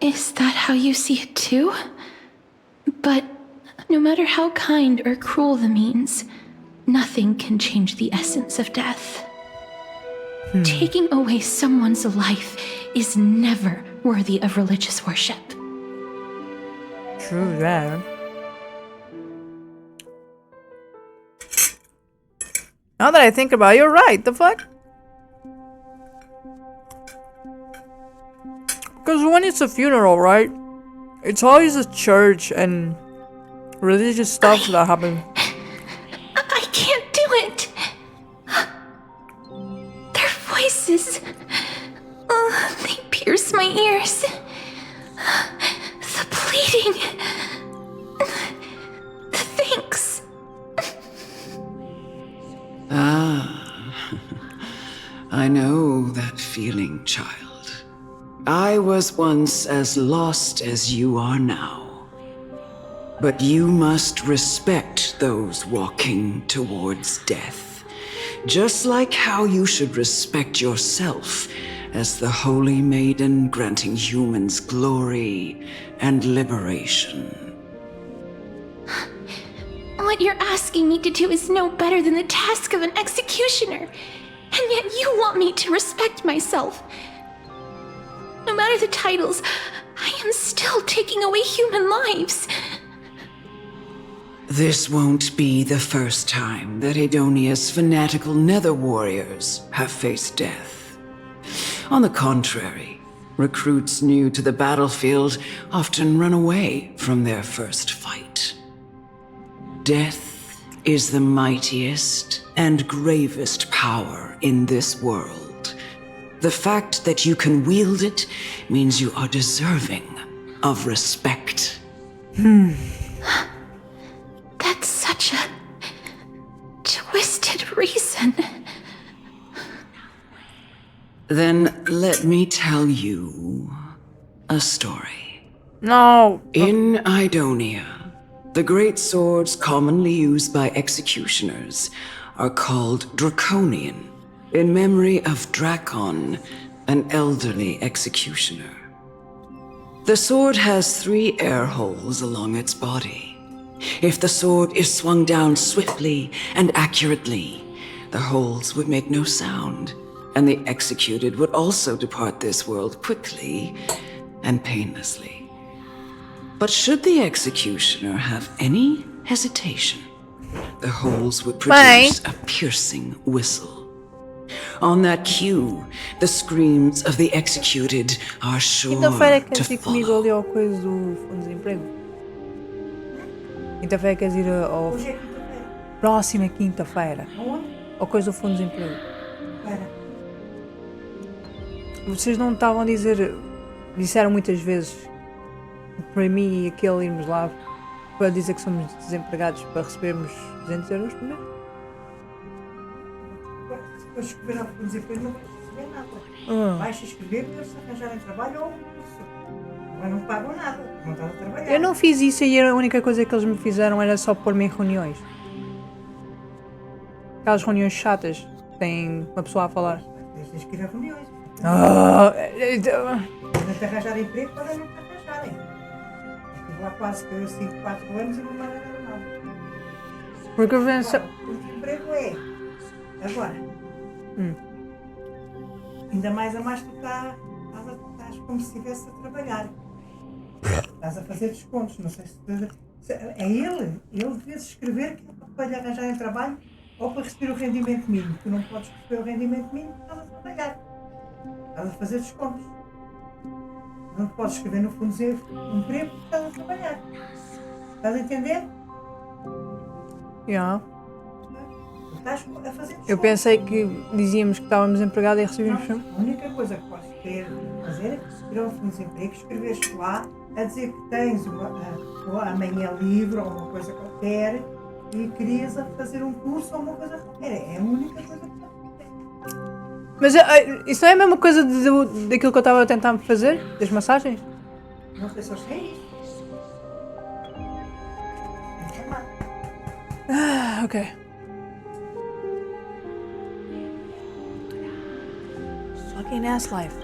Is that how you see it too? But no matter how kind or cruel the means, nothing can change the essence of death. Taking away someone's life is never worthy of religious worship. True that. Now that I think about it, you're right, the fuck? Because when it's a funeral, right? It's always a church and religious stuff that happen. I can't do it! Their voices... they pierce my ears. The pleading... the thanks... I know that feeling, child. I was once as lost as you are now. But you must respect those walking towards death, just like how you should respect yourself as the Holy Maiden granting humans glory and liberation. What you're asking me to do is no better than the task of an executioner, and yet you want me to respect myself. No matter the titles, I am still taking away human lives. This won't be the first time that Edonia's fanatical nether warriors have faced death. On the contrary, recruits new to the battlefield often run away from their first fight. Death is the mightiest and gravest power in this world. The fact that you can wield it means you are deserving of respect. That's such a twisted reason. Then let me tell you a story. No. In Idonia, the great swords commonly used by executioners are called Draconian, in memory of Drakon, an elderly executioner. The sword has 3 air holes along its body. If the sword is swung down swiftly and accurately, the holes would make no sound, and the executed would also depart this world quickly and painlessly. But should the executioner have any hesitation, the holes would produce a piercing whistle. On that cue, the screams of the executed are sure Quinta-feira to queres ir follow. comigo ali ao coisa do Fundo de Desemprego? Quinta-feira queres ir ao... Hoje é quinta-feira. Próxima quinta-feira. Aonde? Ao coisa do Fundo de Desemprego. Espera. Vocês não estavam a dizer... Disseram muitas vezes para mim e aquele irmos lá para dizer que somos desempregados para recebermos 200 euros por mês? Se for escrever ao Fundo de Desemprego, não vais receber nada. Vais escrever para eles arranjarem trabalho ou curso. Agora não pagam nada, não estás a trabalhar. Eu não fiz isso e a única coisa que eles me fizeram era só pôr-me em reuniões. Aquelas reuniões chatas que tem uma pessoa a falar. Tens que ir a reuniões. Não te arranjar emprego para não te arranjarem. Estive lá quase 4 anos e não me arranjaram nada. Porque eu venho... O emprego é agora. Ainda mais a mais tu estás como se estivesse a trabalhar. Estás a fazer descontos, não sei se é ele devia escrever que é para lhe arranjarem trabalho ou para receber o rendimento mínimo. Tu não podes receber o rendimento mínimo porque estás a trabalhar. Estás a fazer descontos. Não podes escrever no fundo de emprego porque estás a trabalhar. Estás a entender? Yeah. Estás a fazer descontos. Eu pensei que dizíamos que estávamos empregados e recebíamos... A única coisa que podes querer fazer é ir ao fundo de emprego, escreveres lá a dizer que tens amanhã livre ou uma coisa qualquer e querias fazer um curso ou uma coisa qualquer. É a única coisa que podes fazer. Mas isso não é a mesma coisa daquilo que eu estava a tentar fazer? Das massagens? Não sei se eu sei isso. Ok. Fucking ass life.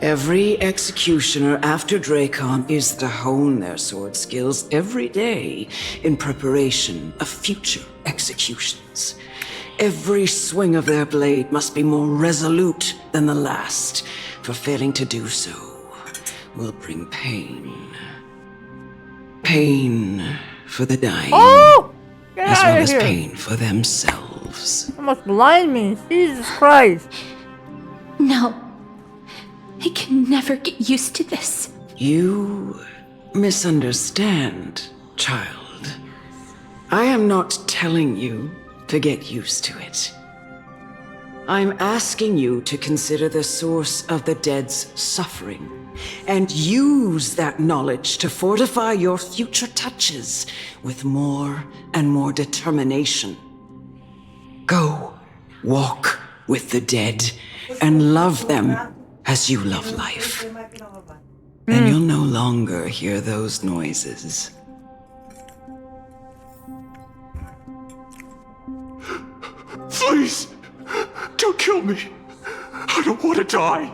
Every executioner after Drakon is to hone their sword skills every day in preparation of future executions. Every swing of their blade must be more resolute than the last, for failing to do so will bring pain. Pain for the dying, as well as pain for themselves. Almost blind me, Jesus Christ. No. I can never get used to this. You misunderstand, child. I am not telling you to get used to it. I'm asking you to consider the source of the dead's suffering and use that knowledge to fortify your future touches with more and more determination. Go, walk with the dead and love them as you love life. And you'll no longer hear those noises. Please, don't kill me. I don't want to die.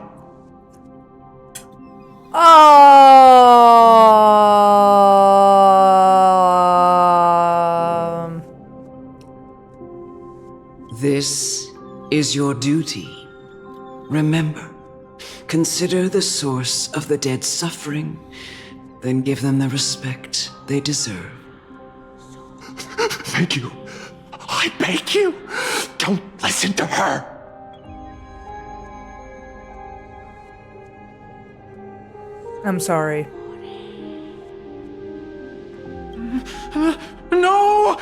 This is your duty. Remember, consider the source of the dead's suffering, then give them the respect they deserve. beg you. I beg you. Don't listen to her. I'm sorry. No!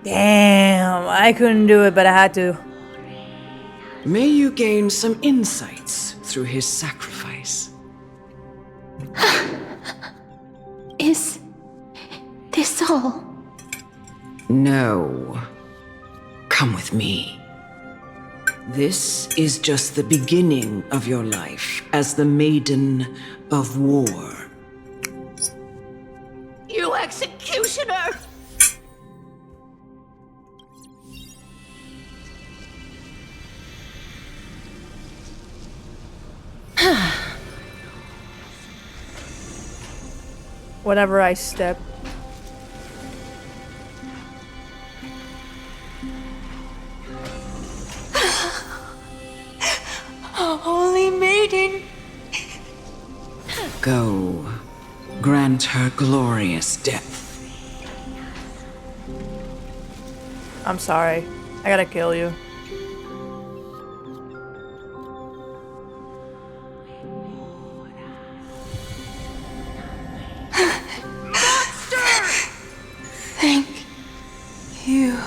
Damn, I couldn't do it, but I had to. May you gain some insights through his sacrifice. Is this all? No. Come with me. This is just the beginning of your life as the Maiden of War. You executioner! Whenever I step. Holy Maiden! Go. Grant her glorious death. I'm sorry. I gotta kill you. Thank you.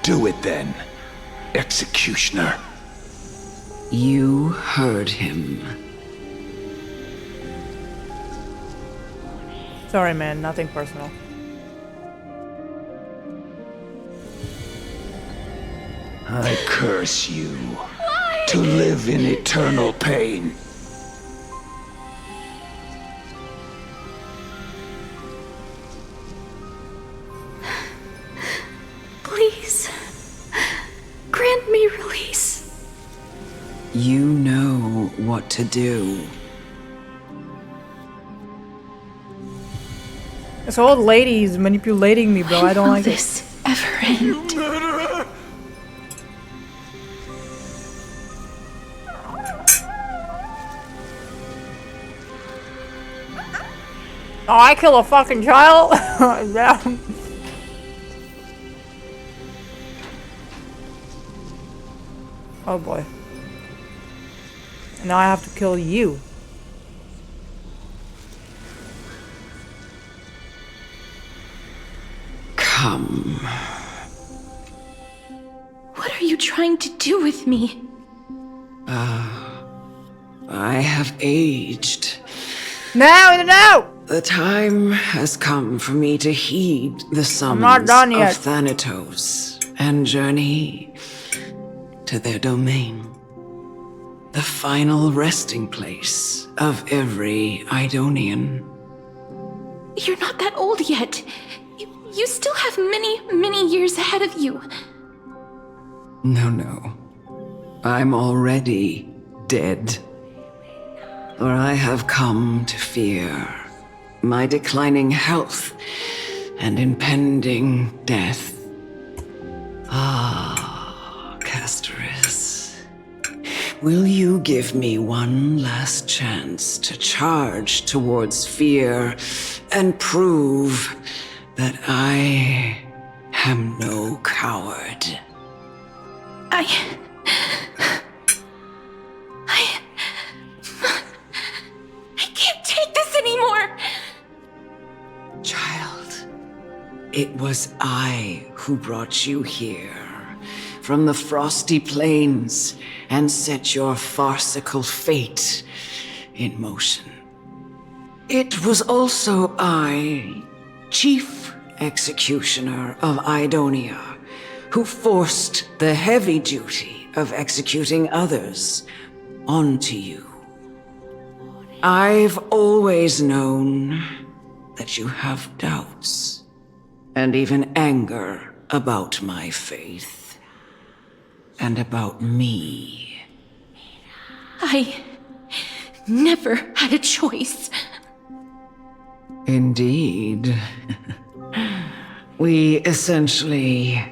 Do it then, executioner. You heard him. Sorry, man. Nothing personal. I curse you to live in eternal pain. Please, grant me release. You know what to do. This old lady's manipulating me, bro. I don't like this ever end. Oh, I kill a fucking child? Yeah. Oh boy. Now I have to kill you. Come. What are you trying to do with me? I have aged. No! The time has come for me to heed the summons not done yet. of Thanatos and journey to their domain. The final resting place of every Idonian. You're not that old yet. You still have many, many years ahead of you. No. I'm already dead. For I have come to fear my declining health and impending death. Ah, Castorus. Will you give me one last chance to charge towards fear and prove that I am no coward? I can't take this anymore! Child, it was I who brought you here from the frosty plains and set your farcical fate in motion. It was also I, Chief Executioner of Idonia, who forced the heavy duty of executing others onto you. I've always known that you have doubts and even anger about my faith. and about me. I never had a choice. Indeed. We essentially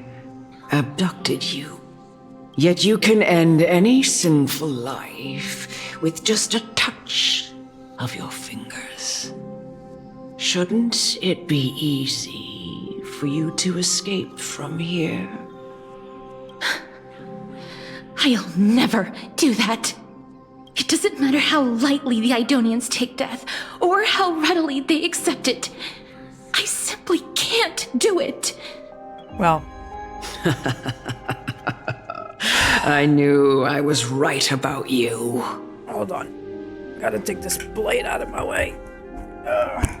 abducted you. Yet you can end any sinful life with just a touch of your fingers. Shouldn't it be easy for you to escape from here? I'll never do that. It doesn't matter how lightly the Idonians take death, or how readily they accept it. I simply can't do it. Well. I knew I was right about you. Hold on. Gotta take this blade out of my way. Ugh.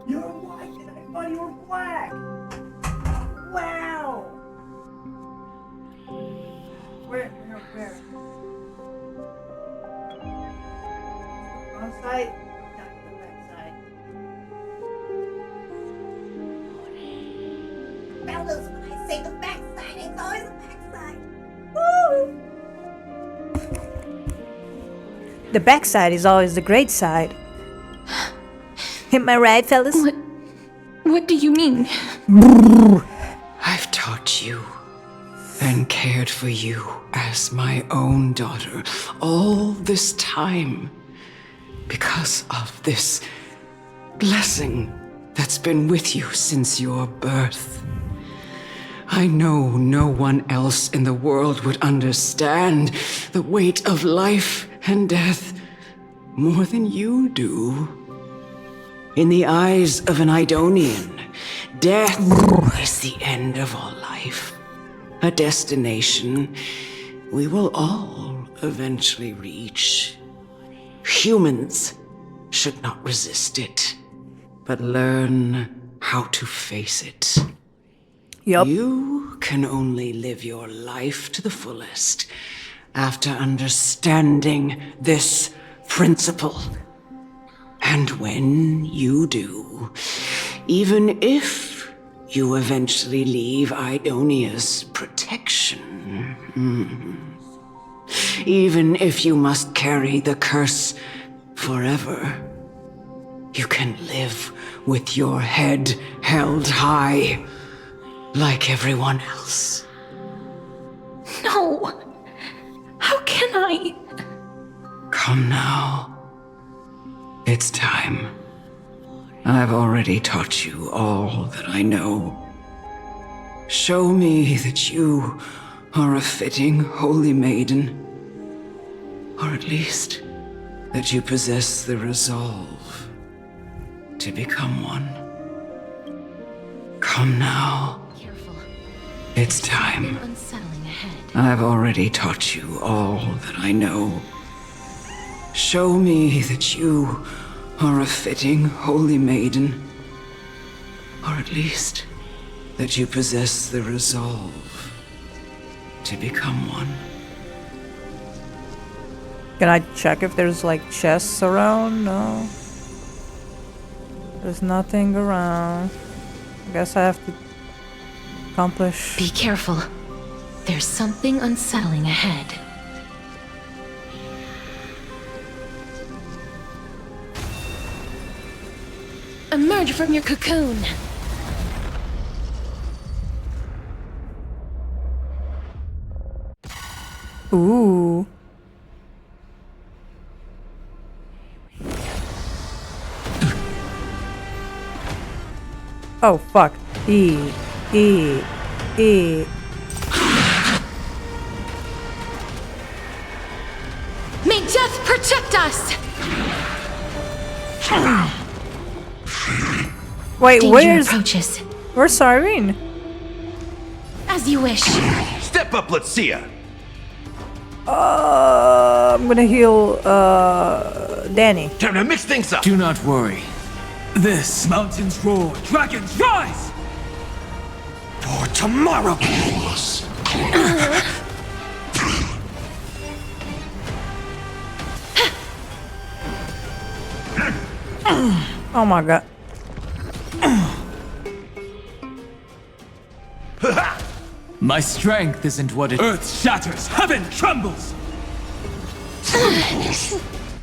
You're white and I thought you were black. Wow. Where? Wrong side? Not the back side. Fellas, when I say the backside, it's always the backside. Woo! The backside is always the great side. Am I right, fellas? What do you mean? I've taught you and cared for you as my own daughter all this time because of this blessing that's been with you since your birth. I know no one else in the world would understand the weight of life and death more than you do. In the eyes of an Idonian, death is the end of all life. A destination we will all eventually reach. Humans should not resist it, but learn how to face it. Yup. You can only live your life to the fullest after understanding this principle. And when you do, even if you eventually leave Idonia's protection, even if you must carry the curse forever, you can live with your head held high, like everyone else. No! How can I? Come now. It's time. I've already taught you all that I know. Show me that you are a fitting holy maiden, or at least that you possess the resolve to become one. Come now. Careful. It's time. Unsettling ahead. I've already taught you all that I know. Show me that you are a fitting holy maiden, or at least that you possess the resolve to become one. Can I check if there's like chests around? No. There's nothing around. I guess I have to accomplish. Be careful. There's something unsettling ahead. Emerge from your cocoon. Ooh. Oh fuck. E. May death protect us! Wait, Danger approaches. Where's Cyrene? As you wish. Step up, let's see ya. I'm gonna heal Danny. Time to mix things up. Do not worry. This mountains roar, dragons rise! For tomorrow. Oh my god. My strength isn't what it— Earth shatters, heaven trembles!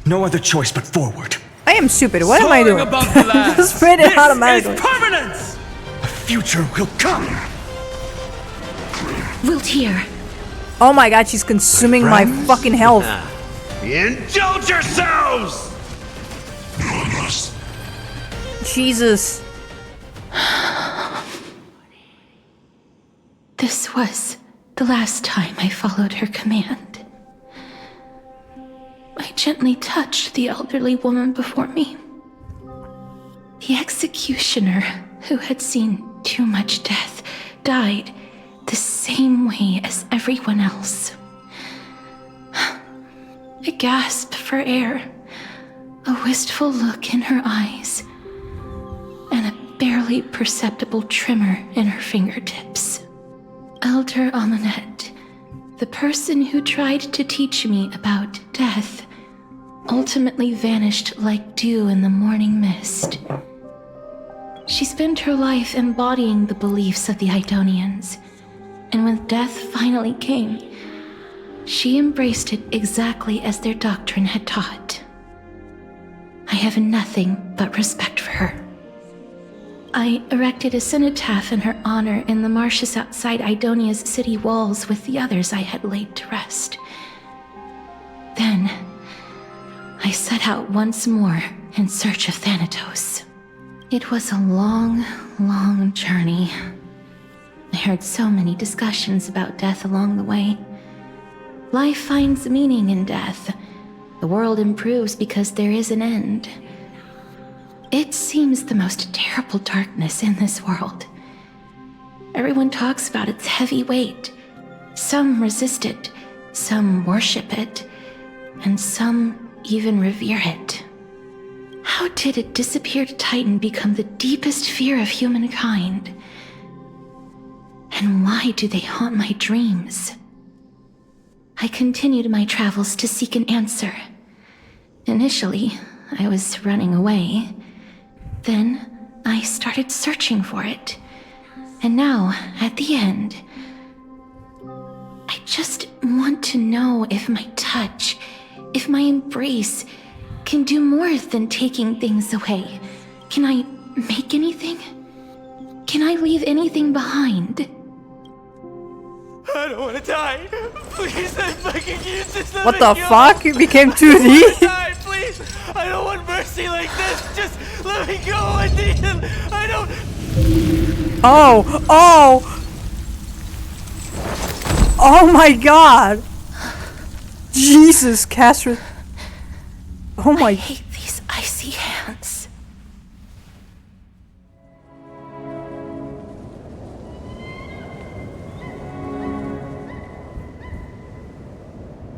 No other choice but forward. I am stupid. What am I Soaring doing? above the land. Just spread it automatically. This is permanence! A future will come. Wilt here. Oh my god, she's consuming my fucking health. Indulge yourselves! Jesus. This was the last time I followed her command. I gently touched the elderly woman before me. The executioner, who had seen too much death, died the same way as everyone else. A gasp for air, a wistful look in her eyes, and a barely perceptible tremor in her fingertips. Elder Amunet, the person who tried to teach me about death, ultimately vanished like dew in the morning mist. She spent her life embodying the beliefs of the Idonians, and when death finally came, she embraced it exactly as their doctrine had taught. I have nothing but respect for her. I erected a cenotaph in her honor in the marshes outside Idonia's city walls with the others I had laid to rest. Then, I set out once more in search of Thanatos. It was a long, long journey. I heard so many discussions about death along the way. Life finds meaning in death. The world improves because there is an end. It seems the most terrible darkness in this world. Everyone talks about its heavy weight. Some resist it, some worship it, and some even revere it. How did a disappeared titan become the deepest fear of humankind? And why do they haunt my dreams? I continued my travels to seek an answer. Initially, I was running away. Then, I started searching for it. And now, at the end, I just want to know if my touch, if my embrace, can do more than taking things away. Can I make anything? Can I leave anything behind? I don't want to die. Please, I'm fucking useless. What the fuck? You became 2D? Die, please. I don't want mercy like this. Just let me go. I need him. I don't. Oh! Oh! Oh my god! Jesus, Castro. Oh my. I hate these icy hands.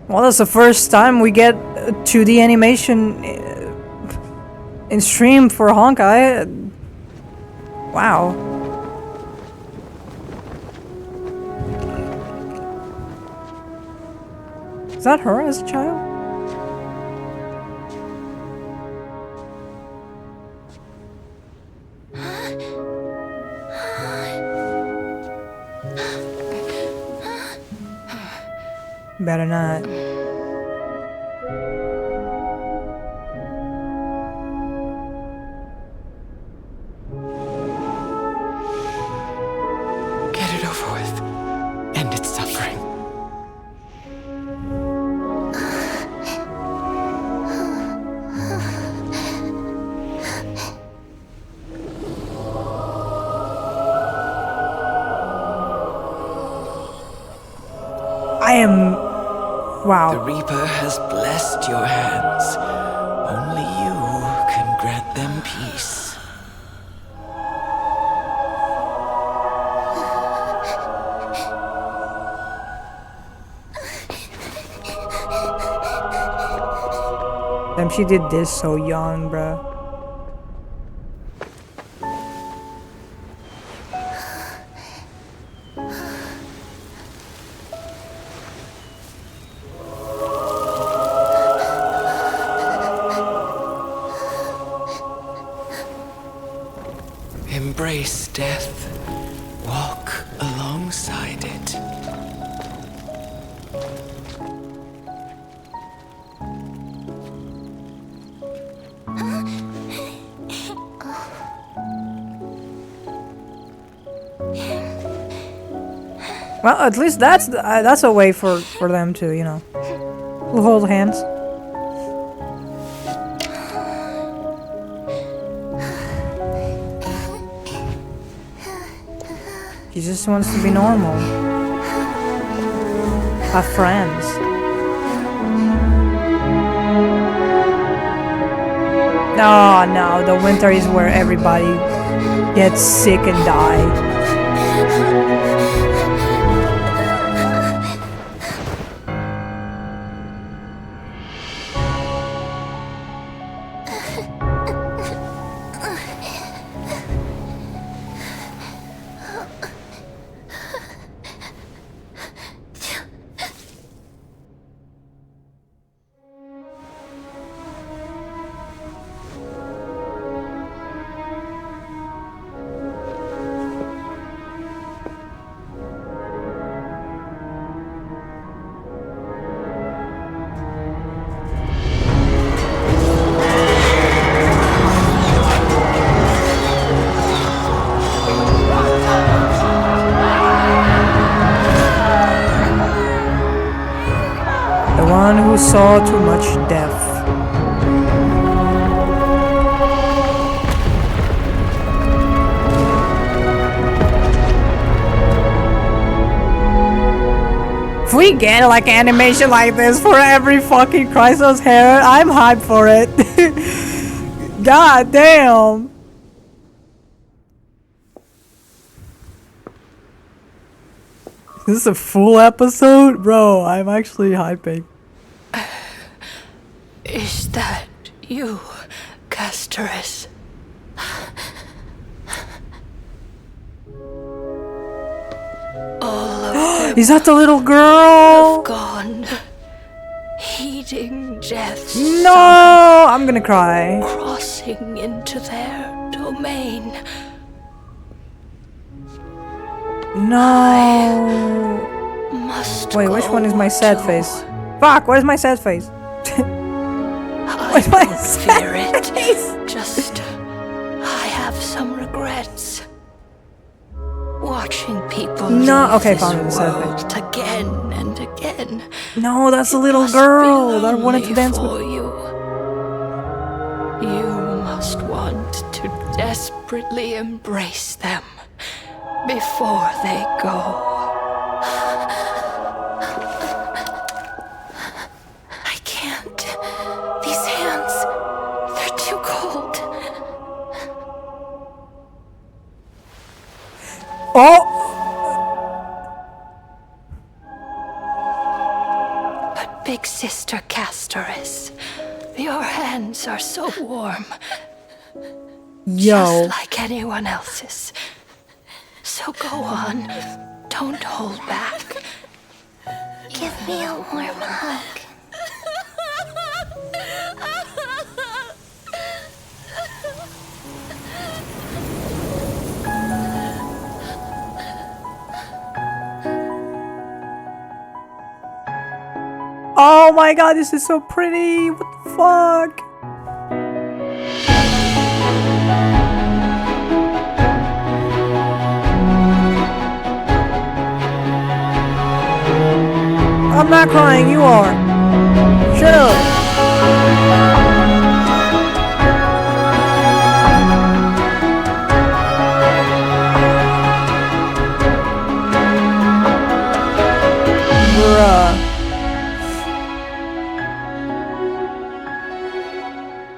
Well, that's the first time we get 2D animation in stream for Honkai. Wow. Is that her as a child? Better not. Get it over with. End its suffering. I am... Wow. The Reaper has blessed your hands. Only you can grant them peace. Damn, she did this so young, bruh. Embrace death. Walk alongside it. Well, at least that's a way for them to, you know, hold hands. She just wants to be normal. Have friends. Oh no, the winter is where everybody gets sick and die. One who saw too much death. If we get like animation like this for every fucking Chrysos hair, I'm hyped for it. God damn. This is a full episode? Bro, I'm actually hyping. Is that you, Castorus? All of them Is that the little girl? have gone, heeding death's No, I'm gonna cry. crossing into their domain. No. Must Wait, which go one is my sad too. face? Fuck, where's my sad face? Where's my Fear it. Just, I have some regrets. Watching people No, leave okay, this found it, the sad world again and again. No, that's a little girl that wanted to dance for with. you. You must want to desperately embrace them before they go. I can't. These hands, they're too cold. Oh! But Big Sister Castorus, your hands are so warm. Yo. Just like anyone else's. So go on. Don't hold back. Give me a warm hug. Oh my god, this is so pretty. What the fuck? I'm not crying, you are. Shut up. Bruh.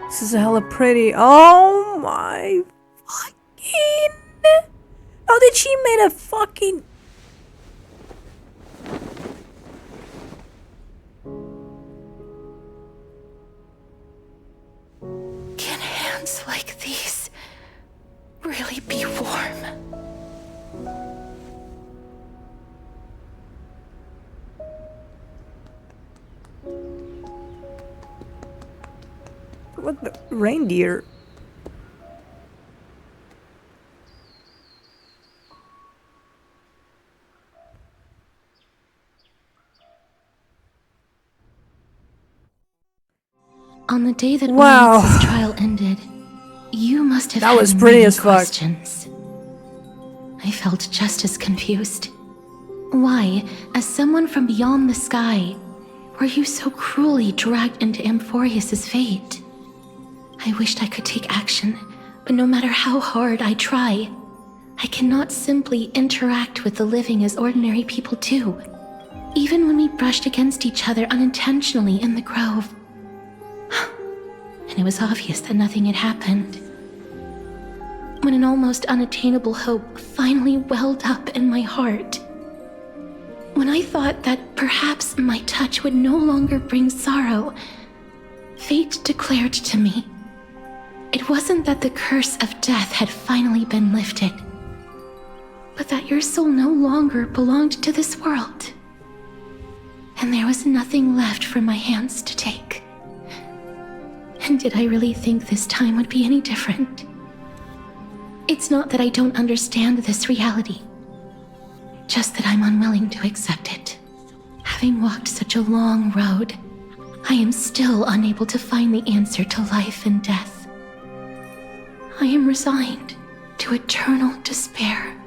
This is hella pretty. Oh my fucking. How did she made a fucking. Can hands like these really be warm? What the reindeer? On the day that Wow. Onyx's trial ended, you must have That had was pretty many as fuck. questions. I felt just as confused. Why, as someone from beyond the sky, were you so cruelly dragged into AMPHOREUS' fate? I wished I could take action, but no matter how hard I try, I cannot simply interact with the living as ordinary people do, even when we brushed against each other unintentionally in the grove. And it was obvious that nothing had happened. When an almost unattainable hope finally welled up in my heart, when I thought that perhaps my touch would no longer bring sorrow, fate declared to me, it wasn't that the curse of death had finally been lifted, but that your soul no longer belonged to this world. And there was nothing left for my hands to take. And did I really think this time would be any different? It's not that I don't understand this reality, just that I'm unwilling to accept it. Having walked such a long road, I am still unable to find the answer to life and death. I am resigned to eternal despair.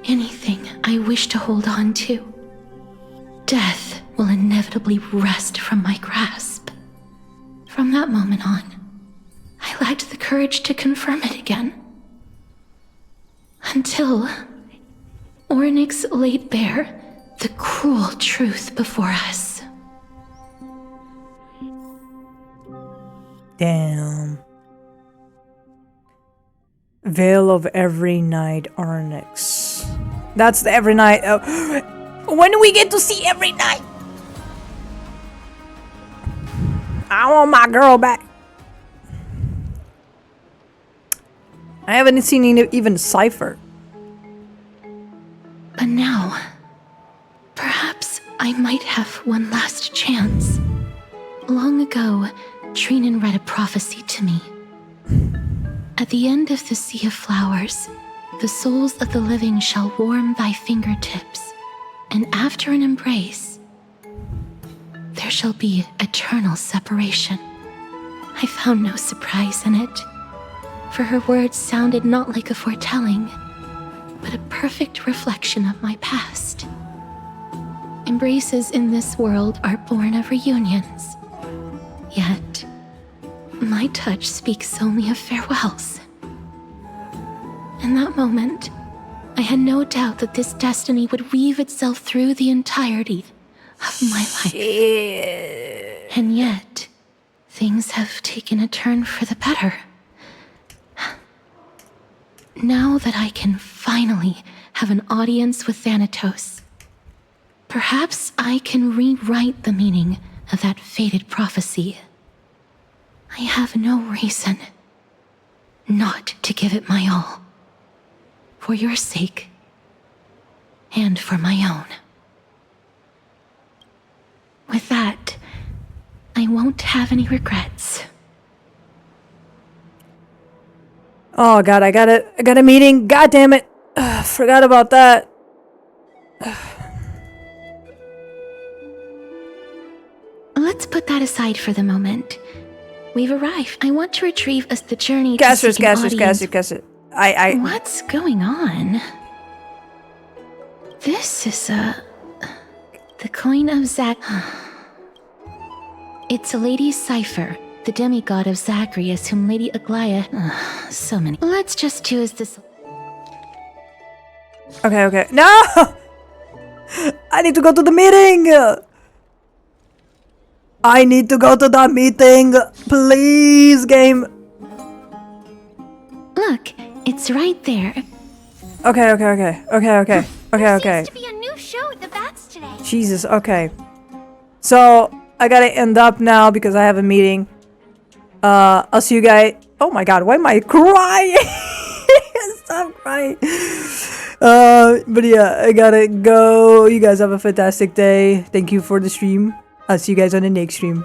Anything I wish to hold on to, death will inevitably wrest from my grasp. From that moment on, I lacked the courage to confirm it again. Until Onyx laid bare the cruel truth before us. Damn. Veil of Every Night Onyx. That's the Every Night. When do we get to see Every Night? I want my girl back. I haven't seen even Cypher. But now, perhaps I might have one last chance. Long ago, Trinan read a prophecy to me. At the end of the Sea of Flowers, the souls of the living shall warm thy fingertips, and after an embrace, there shall be eternal separation. I found no surprise in it, for her words sounded not like a foretelling, but a perfect reflection of my past. Embraces in this world are born of reunions, yet my touch speaks only of farewells. In that moment, I had no doubt that this destiny would weave itself through the entirety of my life. And yet, things have taken a turn for the better. Now that I can finally have an audience with Thanatos, perhaps I can rewrite the meaning of that fated prophecy. I have no reason not to give it my all. For your sake, and for my own. With that, I won't have any regrets. Oh god, I got a meeting. God damn it. Forgot about that. Let's put that aside for the moment. We've arrived. I want to retrieve us the journey Cassius, to seek an audience. I What's going on? This is the coin of Zac. It's a lady's cipher, the demigod of Zagreus, whom Lady Aglaia. So many. Let's just choose this. Okay. No! I need to go to the meeting! I need to go to the meeting! Please, game! Look, it's right there. Okay. Seems to be a new show at the Bats today. Jesus, okay. So, I gotta end up now because I have a meeting. I'll see you guys. Oh my god, why am I crying? Stop crying. But yeah, I gotta go. You guys have a fantastic day. Thank you for the stream. I'll see you guys on the next stream.